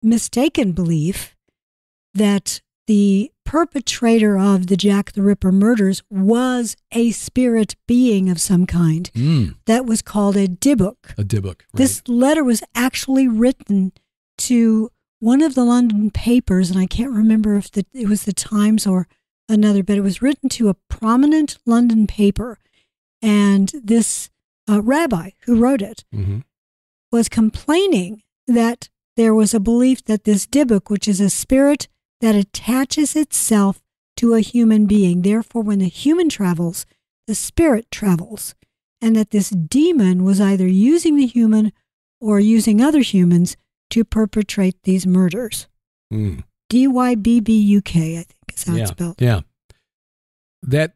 mistaken belief that the perpetrator of the Jack the Ripper murders was a spirit being of some kind. That was called a Dybbuk. A Dybbuk, right. This letter was actually written to one of the London papers, and I can't remember if it was the Times or another, but it was written to a prominent London paper. And this rabbi who wrote it was complaining that there was a belief that this Dybbuk, which is a spirit that attaches itself to a human being. Therefore, when the human travels, the spirit travels. And that this demon was either using the human or using other humans to perpetrate these murders. D-Y-B-B-U-K, I think is how it's spelled. Yeah. That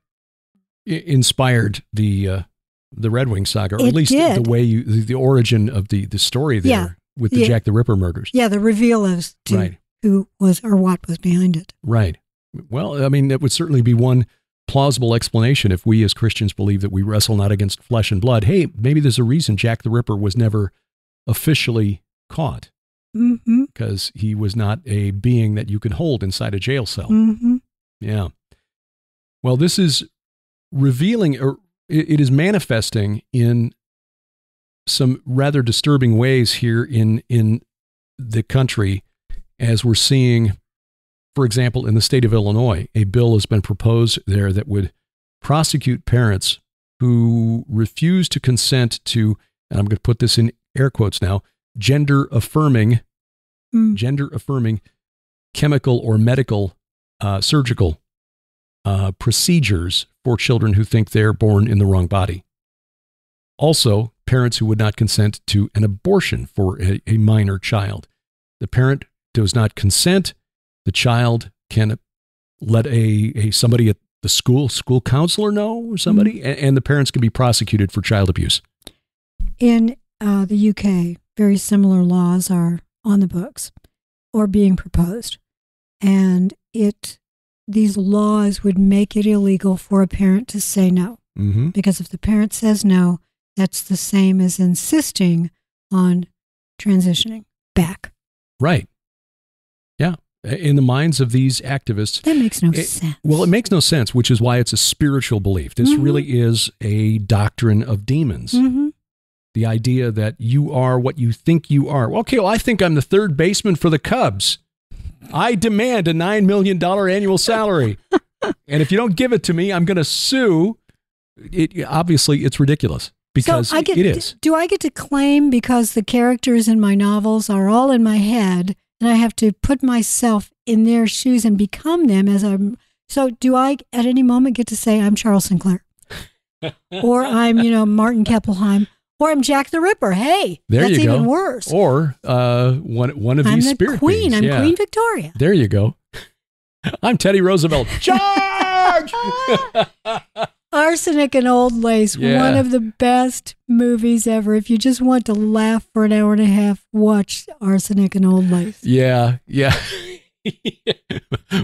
inspired the Red Wing saga, or at least the way the origin of the story there with the Jack the Ripper murders. Yeah, the reveal as to who was or what was behind it. Right. Well, I mean, that would certainly be one plausible explanation if we as Christians believe that we wrestle not against flesh and blood. Hey, maybe there's a reason Jack the Ripper was never officially caught, because he was not a being that you could hold inside a jail cell. Yeah. Well, this is revealing, or it is manifesting in some rather disturbing ways here in the country, as we're seeing, for example, in the state of Illinois, a bill has been proposed there that would prosecute parents who refuse to consent to, and I'm going to put this in air quotes now, gender-affirming chemical or medical surgical procedures for children who think they're born in the wrong body. Also, parents who would not consent to an abortion for a minor child. The parent does not consent. The child can let somebody at the school counselor know, or somebody, and the parents can be prosecuted for child abuse. In the UK, very similar laws are on the books or being proposed, and these laws would make it illegal for a parent to say no, because if the parent says no, that's the same as insisting on transitioning back. Right. Yeah. In the minds of these activists. That makes no sense. Well, it makes no sense, which is why it's a spiritual belief. This really is a doctrine of demons. The idea that you are what you think you are. Okay, well, I think I'm the third baseman for the Cubs. I demand a $9 million annual salary. And if you don't give it to me, I'm going to sue. Obviously, it's ridiculous. Because it is. Do I get to claim, because the characters in my novels are all in my head and I have to put myself in their shoes and become them as I'm. So do I at any moment get to say I'm Charles Sinclair? Or I'm, Martin Keppelheim? Or I'm Jack the Ripper? Hey, there that's you go. even worse. Or one of these spirit Queen. beings. I'm Queen Victoria. There you go. I'm Teddy Roosevelt. Charge! Arsenic and Old Lace, one of the best movies ever. If you just want to laugh for an hour and a half, watch Arsenic and Old Lace. Yeah.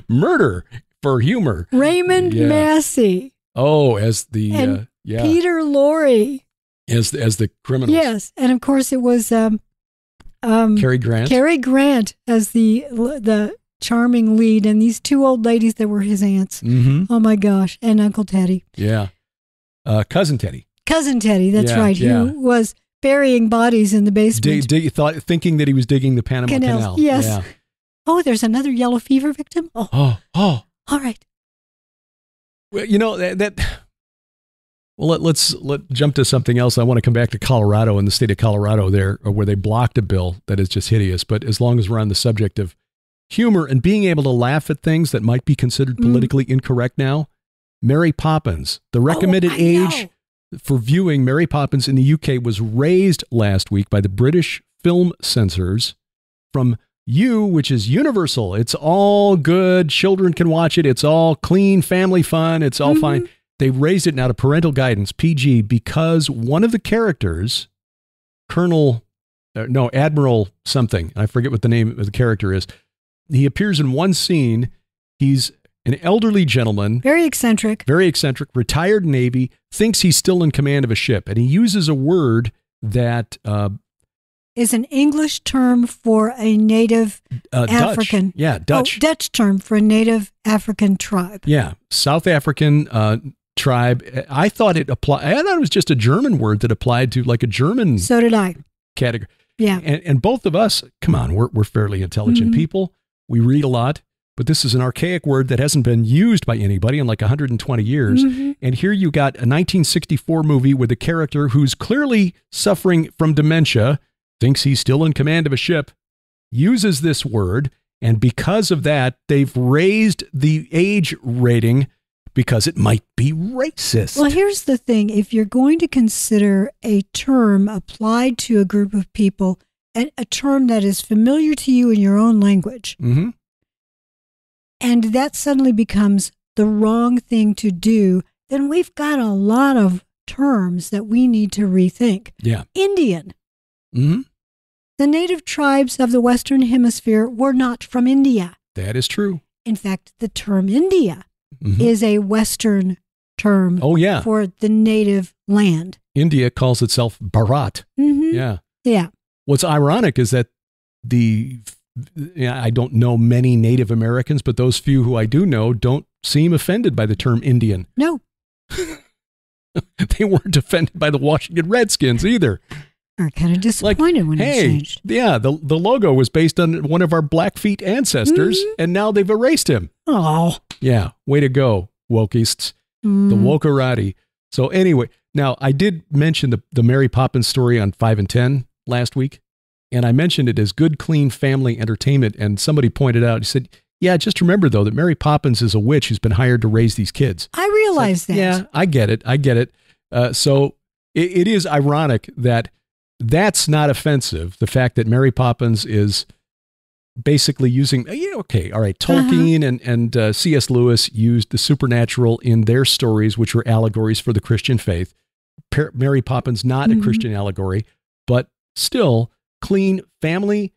Murder for humor. Raymond Massey. Oh, as the Peter Lorre. As the criminals. Yes, and of course it was Cary Grant. Cary Grant as the charming lead, and these two old ladies that were his aunts. Mm-hmm. Oh my gosh, and Uncle Teddy. Yeah, Cousin Teddy. Cousin Teddy, that's right. Who was burying bodies in the basement. Thinking that he was digging the Panama Canal. Yes. Yeah. Oh, there's another yellow fever victim. Oh. All right. Well, let's jump to something else. I want to come back to Colorado and the state of Colorado there, where they blocked a bill that is just hideous. But as long as we're on the subject of humor and being able to laugh at things that might be considered politically incorrect now, Mary Poppins, the recommended age for viewing Mary Poppins in the UK was raised last week by the British film censors from U, which is universal. It's all good. Children can watch it. It's all clean family fun. It's all fine. They raised it now to parental guidance, PG, because one of the characters, Admiral something, I forget what the name of the character is. He appears in one scene. He's an elderly gentleman. Very eccentric, retired Navy, thinks he's still in command of a ship. And he uses a word that is an English term for a native African. Dutch. Yeah, Dutch. Dutch term for a native African tribe. Yeah, South African tribe. I thought it was just a German word that applied to like a German. So did I. Category. Yeah. And both of us, come on, we're fairly intelligent people. We read a lot, but this is an archaic word that hasn't been used by anybody in like 120 years. And here you got a 1964 movie with a character who's clearly suffering from dementia, thinks he's still in command of a ship, uses this word, and because of that, they've raised the age rating because it might be racist. Well, here's the thing. If you're going to consider a term applied to a group of people, and a term that is familiar to you in your own language, and that suddenly becomes the wrong thing to do, then we've got a lot of terms that we need to rethink. Yeah. Indian. The native tribes of the Western Hemisphere were not from India. That is true. In fact, the term India is a Western term for the native land. India calls itself Bharat. Yeah. What's ironic is that I don't know many Native Americans, but those few who I do know don't seem offended by the term Indian. No. They weren't offended by the Washington Redskins either. Are kind of disappointed when it changed. Yeah, the logo was based on one of our Blackfeet ancestors, and now they've erased him. Oh. Yeah, way to go, wokeists. The wokerati. So anyway, now I did mention the Mary Poppins story on 5 and 10 last week, and I mentioned it as good, clean family entertainment, and somebody pointed out, he said, yeah, just remember, though, that Mary Poppins is a witch who's been hired to raise these kids. I realize that. Yeah, I get it. So it is ironic that that's not offensive. The fact that Mary Poppins is basically using, Tolkien and C.S. Lewis used the supernatural in their stories, which were allegories for the Christian faith. Mary Poppins, not a Christian allegory, but still clean family.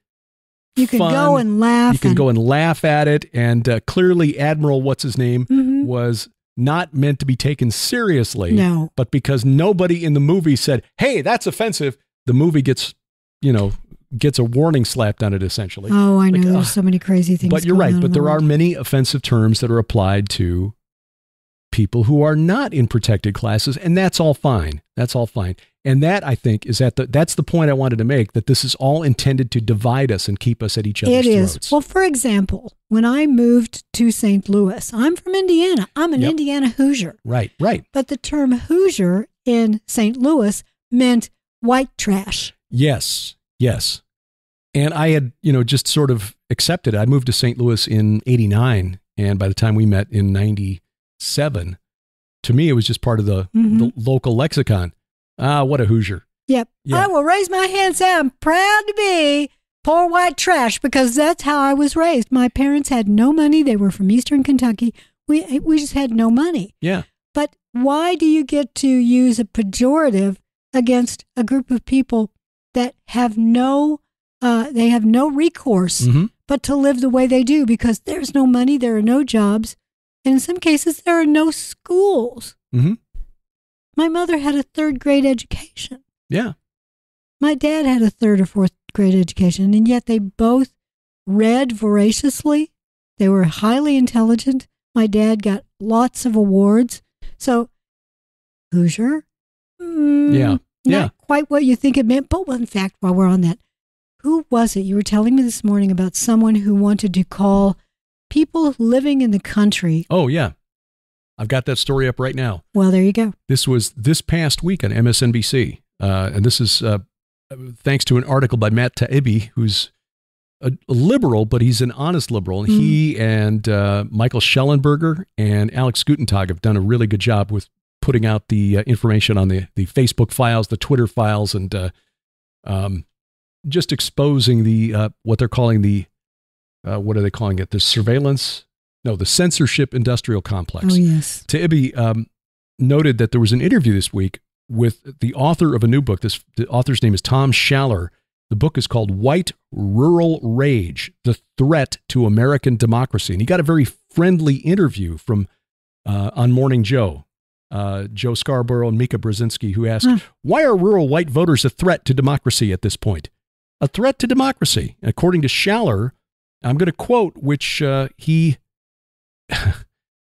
You can go and laugh. You can go and laugh at it. And clearly Admiral, what's his name, was not meant to be taken seriously. No. But because nobody in the movie said, hey, that's offensive, the movie gets a warning slapped on it, essentially. Oh, I know. There's so many crazy things. But you're right. But there are many offensive terms that are applied to people who are not in protected classes, and that's all fine. That's all fine. And that, I think, that's the point I wanted to make, that this is all intended to divide us and keep us at each other's throats. It is. Well, for example, when I moved to St. Louis, I'm from Indiana. I'm an Indiana Hoosier. Right. But the term Hoosier in St. Louis meant white trash. Yes. And I had, just sort of accepted it. I moved to St. Louis in 89. And by the time we met in 97, to me, it was just part of the local lexicon. Ah, what a Hoosier. Yep. Yeah. I will raise my hand and say I'm proud to be poor white trash, because that's how I was raised. My parents had no money. They were from Eastern Kentucky. We just had no money. Yeah. But why do you get to use a pejorative against a group of people that have no recourse but to live the way they do? Because there's no money, there are no jobs, and in some cases there are no schools. Mm-hmm. My mother had a 3rd grade education. Yeah. My dad had a 3rd or 4th grade education, and yet they both read voraciously. They were highly intelligent. My dad got lots of awards. So, Hoosier? Not quite what you think it meant. But in fact, while we're on that, who was it? You were telling me this morning about someone who wanted to call people living in the country. Oh, yeah. I've got that story up right now. Well, there you go. This was this past week on MSNBC. And this is thanks to an article by Matt Taibbi, who's a liberal, but he's an honest liberal. And he and Michael Schellenberger and Alex Gutentag have done a really good job with putting out the information on the Facebook files, the Twitter files, and just exposing the what they're calling the what are they calling it? The censorship industrial complex. Oh, yes. Taibbi noted that there was an interview this week with the author of a new book. The author's name is Tom Schaller. The book is called White Rural Rage, The Threat to American Democracy. And he got a very friendly interview from on Morning Joe, Joe Scarborough and Mika Brzezinski, who asked, why are rural white voters a threat to democracy at this point? A threat to democracy. And according to Schaller, I'm going to quote, which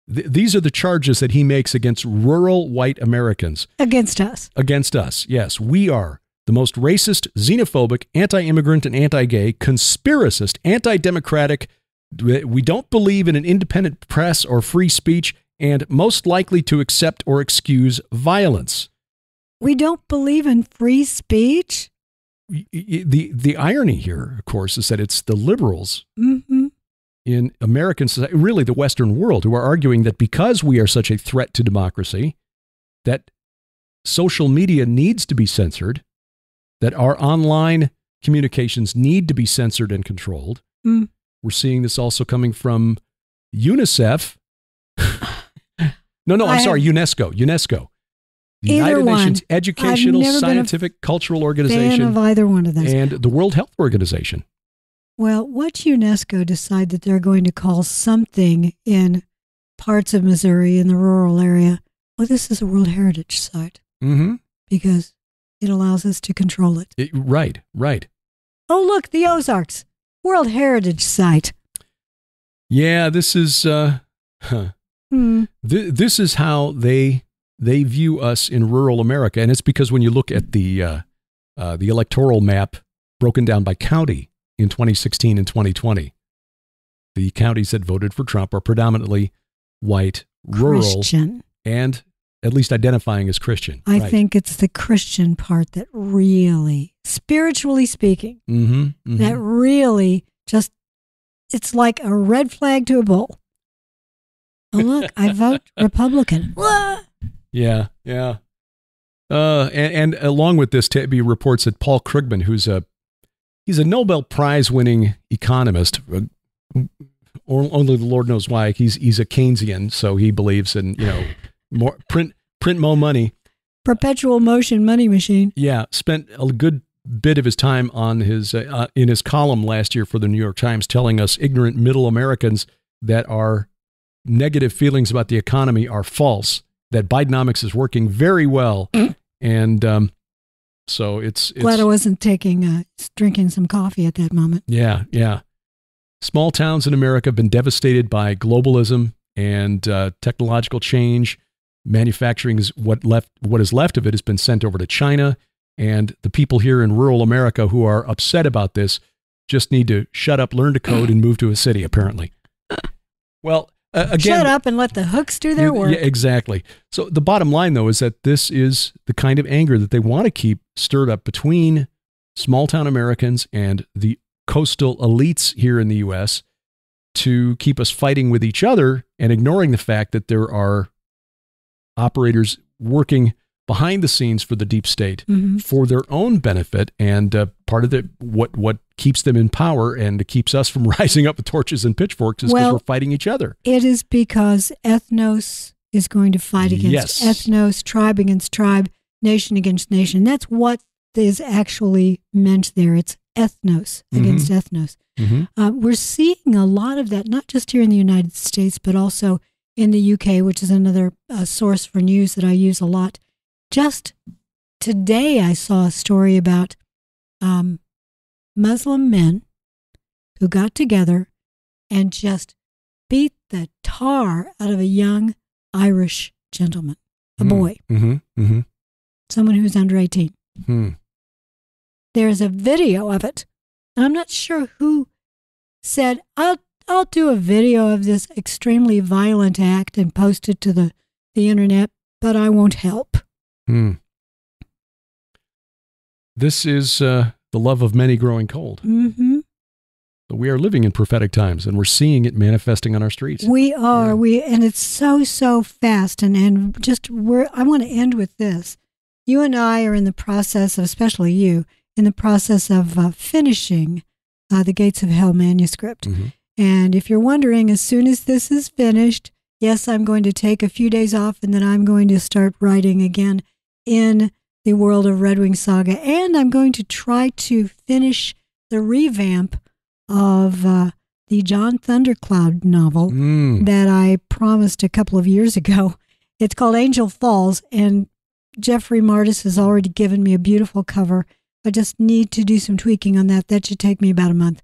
these are the charges that he makes against rural white Americans. Against us. Against us, yes. We are the most racist, xenophobic, anti-immigrant, and anti-gay, conspiracist, anti-democratic. We don't believe in an independent press or free speech, and most likely to accept or excuse violence. We don't believe in free speech? The irony here, of course, is that it's the liberals in American society, really the Western world, who are arguing that because we are such a threat to democracy, that social media needs to be censored, that our online communications need to be censored and controlled. We're seeing this also coming from UNICEF. UNESCO. The United Nations Educational, Scientific, Cultural Organization. Fan of either one of those. And the World Health Organization. Well, watch UNESCO decide that they're going to call something in parts of Missouri in the rural area, well, this is a World Heritage Site. Because it allows us to control it. Right. Oh, look, the Ozarks. World Heritage Site. Yeah, this is this is how they view us in rural America, and it's because when you look at the electoral map broken down by county in 2016 and 2020, the counties that voted for Trump are predominantly white, rural, Christian, and at least identifying as Christian. I think it's the Christian part that really, spiritually speaking, that really just, it's like a red flag to a bull. Oh, look, I vote Republican. Yeah. And along with this, Taibbi reports that Paul Krugman, he's a Nobel Prize winning economist, or only the Lord knows why. He's a Keynesian, so he believes in, more print more money. Perpetual motion money machine. Yeah, spent a good bit of his time on his in his column last year for the New York Times telling us ignorant middle Americans that our negative feelings about the economy are false, that Bidenomics is working very well. And so it's glad I wasn't drinking some coffee at that moment. Yeah. Small towns in America have been devastated by globalism and technological change. Manufacturing is what is left of it has been sent over to China. And the people here in rural America who are upset about this just need to shut up, learn to code, and move to a city, apparently. Well, again, shut up and let the hooks do their work. Yeah, exactly. So the bottom line, though, is that this is the kind of anger that they want to keep stirred up between small town Americans and the coastal elites here in the U.S. to keep us fighting with each other and ignoring the fact that there are operators working behind the scenes for the deep state for their own benefit. And part of what keeps them in power and keeps us from rising up with torches and pitchforks is because we're fighting each other. It is because ethnos is going to fight against ethnos, tribe against tribe, nation against nation. That's what is actually meant there. It's ethnos against ethnos. We're seeing a lot of that, not just here in the United States, but also in the UK, which is another source for news that I use a lot. Just today, I saw a story about Muslim men who got together and just beat the tar out of a young Irish gentleman, a boy, someone who's under 18. There's a video of it. I'm not sure who said, I'll do a video of this extremely violent act and post it to the internet, but I won't help. This is the love of many growing cold. But we are living in prophetic times, and we're seeing it manifesting on our streets. We are. And it's so fast. And just I want to end with this. You and I are in the process of, especially you, in the process of finishing the Gates of Hell manuscript. And if you're wondering, as soon as this is finished, yes, I'm going to take a few days off, and then I'm going to start writing again in the world of Red Wing Saga. And I'm going to try to finish the revamp of the John Thundercloud novel that I promised a couple of years ago. It's called Angel Falls, and Jeffrey Martis has already given me a beautiful cover. I just need to do some tweaking on that. That should take me about a month.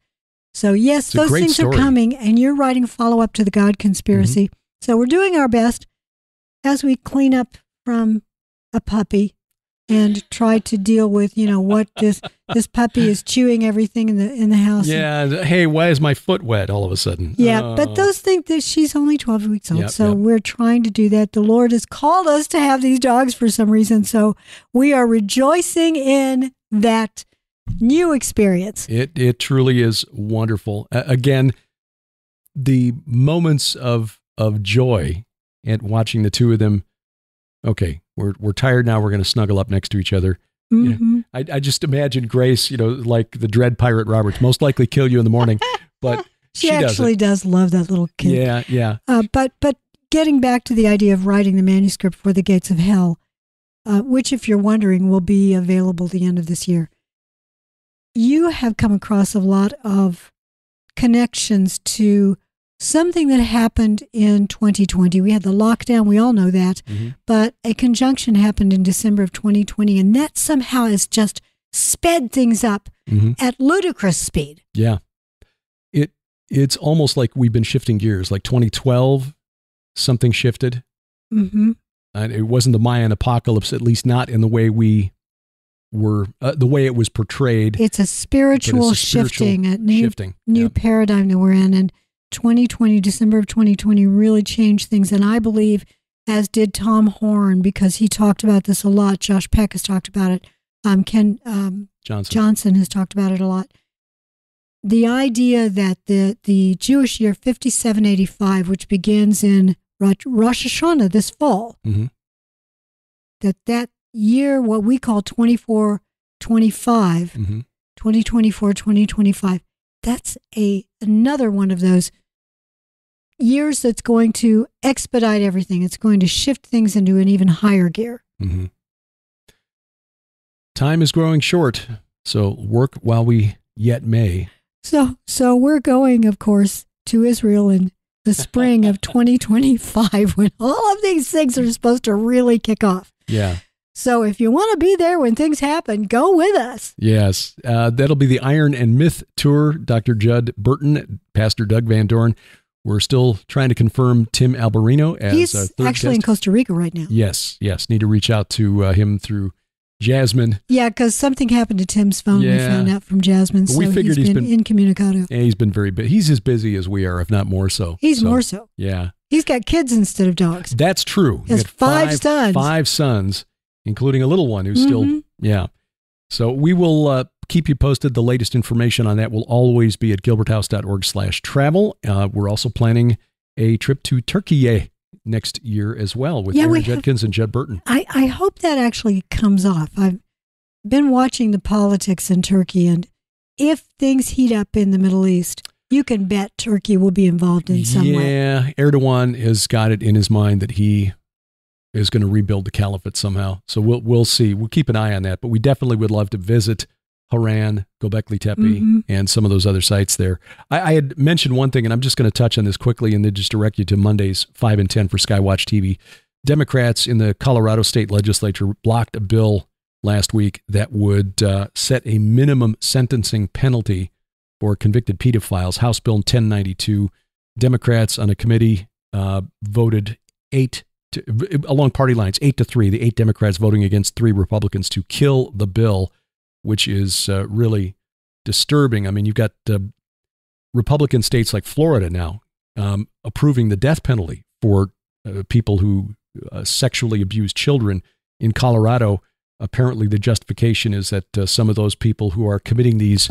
So yes, those things are coming, and you're writing follow-up to The God Conspiracy. So we're doing our best as we clean up from a puppy and try to deal with, what this puppy is chewing everything in the house. Yeah. Hey, why is my foot wet all of a sudden? Yeah. But those think that she's only 12 weeks old. We're trying to do that. The Lord has called us to have these dogs for some reason. So we are rejoicing in that new experience. It truly is wonderful. Again, the moments of joy at watching the two of them. Okay, we're tired now. We're going to snuggle up next to each other. I just imagine Grace, like the Dread Pirate Roberts, most likely kill you in the morning, but she actually does love that little kid. Yeah. But getting back to the idea of writing the manuscript for The Gates of Hell, which, if you're wondering, will be available the end of this year. You have come across a lot of connections to something that happened in 2020. We had the lockdown. We all know that. But a conjunction happened in December of 2020, and that somehow has just sped things up at ludicrous speed. Yeah. It's almost like we've been shifting gears. Like 2012, something shifted. And it wasn't the Mayan apocalypse, at least not in the way we were, the way it was portrayed. It's a spiritual shifting, a new paradigm that we're in. And 2020, December of 2020 really changed things. And I believe, as did Tom Horn, because he talked about this a lot. Josh Peck has talked about it. Ken Johnson has talked about it a lot. The idea that the Jewish year 5785, which begins in Rosh Hashanah this fall, that year, what we call 2425, 2024, 2025, that's another one of those years that's going to expedite everything. It's going to shift things into an even higher gear. Time is growing short, so work while we yet may. So we're going, of course, to Israel in the spring of 2025 when all of these things are supposed to really kick off. Yeah. So if you want to be there when things happen, go with us. Yes. That'll be the Iron and Myth Tour. Dr. Judd Burton, Pastor Doug Van Dorn. We're still trying to confirm Tim Alberino as He's our third actually guest. in Costa Rica right now. Yes. Need to reach out to him through Jasmine. Yeah, because something happened to Tim's phone. We found out from Jasmine. But we figured he's been incommunicado. Yeah, he's been very busy. He's as busy as we are, if not more so. More so. Yeah. He's got kids instead of dogs. That's true. He has five sons. 5 sons, including a little one who's still, So we will keep you posted. The latest information on that will always be at gilberthouse.org/travel. We're also planning a trip to Turkey next year as well with Aaron Judkins and Judd Burton. I hope that actually comes off. I've been watching the politics in Turkey, and if things heat up in the Middle East, you can bet Turkey will be involved in some way. Yeah, Erdogan has got it in his mind that he is going to rebuild the caliphate somehow. So we'll see. We'll keep an eye on that. But we definitely would love to visit Haran, Göbekli Tepe, and some of those other sites there. I had mentioned one thing, and I'm just going to touch on this quickly and then just direct you to Mondays 5 and 10 for Skywatch TV. Democrats in the Colorado State Legislature blocked a bill last week that would set a minimum sentencing penalty for convicted pedophiles. House Bill 1092. Democrats on a committee voted along party lines, 8-3. The 8 Democrats voting against 3 Republicans to kill the bill, which is really disturbing. I mean, you've got Republican states like Florida now approving the death penalty for people who sexually abuse children. In Colorado, apparently the justification is that some of those people who are committing this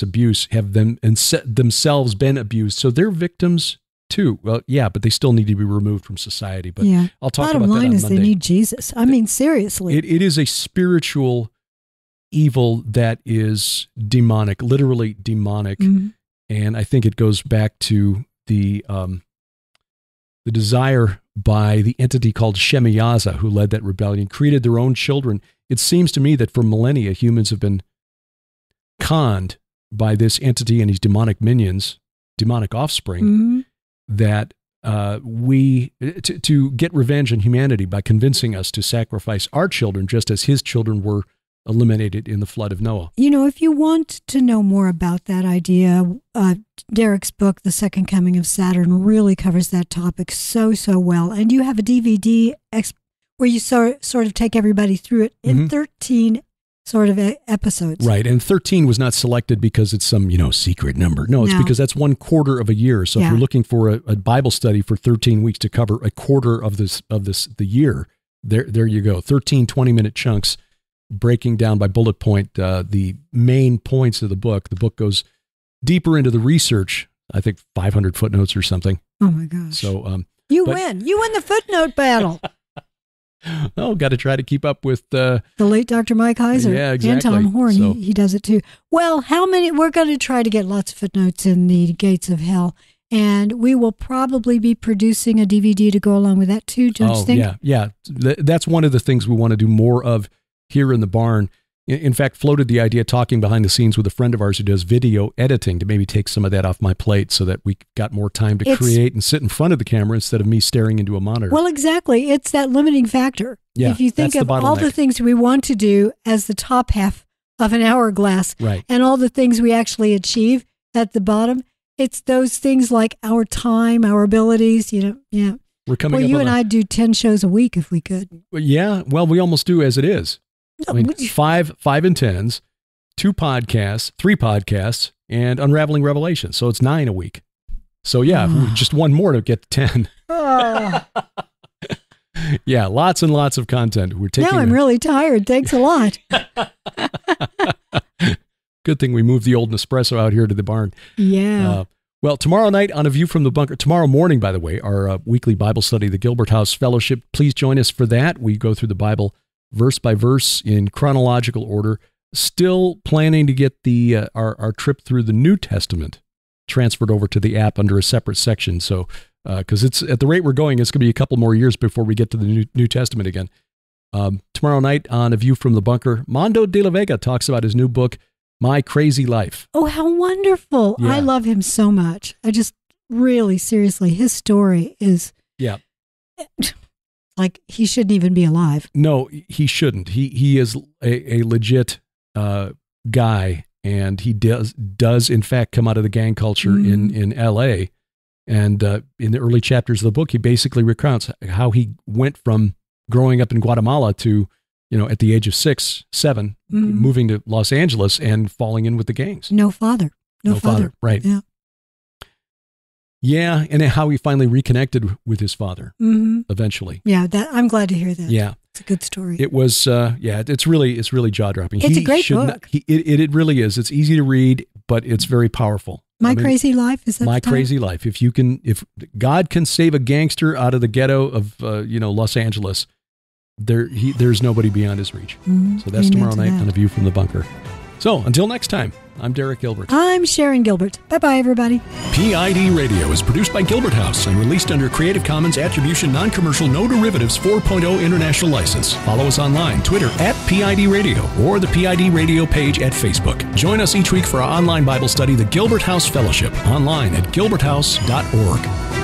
abuse have themselves been abused, so they're victims too. Well, yeah, but they still need to be removed from society. But yeah. I'll talk about that on Monday. Bottom line is they need Jesus. I mean, seriously. It is a spiritual evil that is demonic, literally demonic. And I think it goes back to the desire by the entity called Shemiyaza, who led that rebellion, created their own children. It seems to me that for millennia, humans have been conned by this entity and his demonic minions, demonic offspring, that to get revenge on humanity by convincing us to sacrifice our children just as his children were eliminated in the flood of Noah. You know, if you want to know more about that idea, Derek's book, The Second Coming of Saturn, really covers that topic so well. And you have a DVD where you sort of take everybody through it in 13 sort of episodes. Right. And 13 was not selected because it's some, secret number. No, it's because that's 1/4 of a year. So if you're looking for a Bible study for 13 weeks to cover 1/4 of the year, there you go. 13 20-minute chunks breaking down by bullet point the main points of the book. The book goes deeper into the research, I think 500 footnotes or something. Oh my gosh. So you win the footnote battle. Oh, got to try to keep up with the late Dr. Mike Heiser. Yeah, exactly. And Tom Horn. So, he does it too. Well, we're going to try to get lots of footnotes in the Gates of Hell. And we will probably be producing a DVD to go along with that too, don't you think? Yeah. That's one of the things we want to do more of here in the barn. In fact, floated the idea, talking behind the scenes with a friend of ours who does video editing, to maybe take some of that off my plate so that we got more time to create and sit in front of the camera instead of me staring into a monitor. Well, exactly. It's that limiting factor. Yeah, if you think of all the things we want to do as the top half of an hourglass, right, and all the things we actually achieve at the bottom, it's those things like our time, our abilities, Yeah. We're coming up you and I'd do 10 shows a week if we could. Yeah. Well, we almost do as it is. I mean, 5 and 10s, 2 podcasts, 3 podcasts, and Unraveling Revelation. So it's 9 a week. So yeah, just one more to get to 10. Yeah, lots and lots of content. We're taking. Now I'm really tired. Thanks a lot. Good thing we moved the old Nespresso out here to the barn. Yeah. Well, tomorrow night on A View from the Bunker, tomorrow morning, by the way, our weekly Bible study, the Gilbert House Fellowship. Please join us for that. We go through the Bible verse by verse in chronological order. Still planning to get our trip through the New Testament transferred over to the app under a separate section. So, because it's at the rate we're going, it's going to be a couple more years before we get to the New Testament again. Tomorrow night on A View from the Bunker, Mondo de la Vega talks about his new book, My Crazy Life. Oh, how wonderful. Yeah. I love him so much. I just really, seriously, his story is... Yeah. Like he shouldn't even be alive. No, he shouldn't. He is a legit guy, and he does in fact come out of the gang culture in L.A. And in the early chapters of the book, he basically recounts how he went from growing up in Guatemala to, at the age of 6, 7, moving to Los Angeles and falling in with the gangs. No father. No father. Right. Yeah. Yeah, and how he finally reconnected with his father eventually. Yeah, I'm glad to hear that. Yeah. It's a good story. It was, it's really jaw-dropping. It's a great book. It really is. It's easy to read, but it's very powerful. My Crazy Life, is that My Crazy Life. If God can save a gangster out of the ghetto of Los Angeles, there's nobody beyond his reach. So that's tomorrow night on A View from the Bunker. So until next time, I'm Derek Gilbert. I'm Sharon Gilbert. Bye-bye, everybody. PID Radio is produced by Gilbert House and released under Creative Commons Attribution Non-Commercial No Derivatives 4.0 International License. Follow us online, Twitter @PID Radio or the PID Radio page at Facebook. Join us each week for our online Bible study, the Gilbert House Fellowship, online at gilberthouse.org.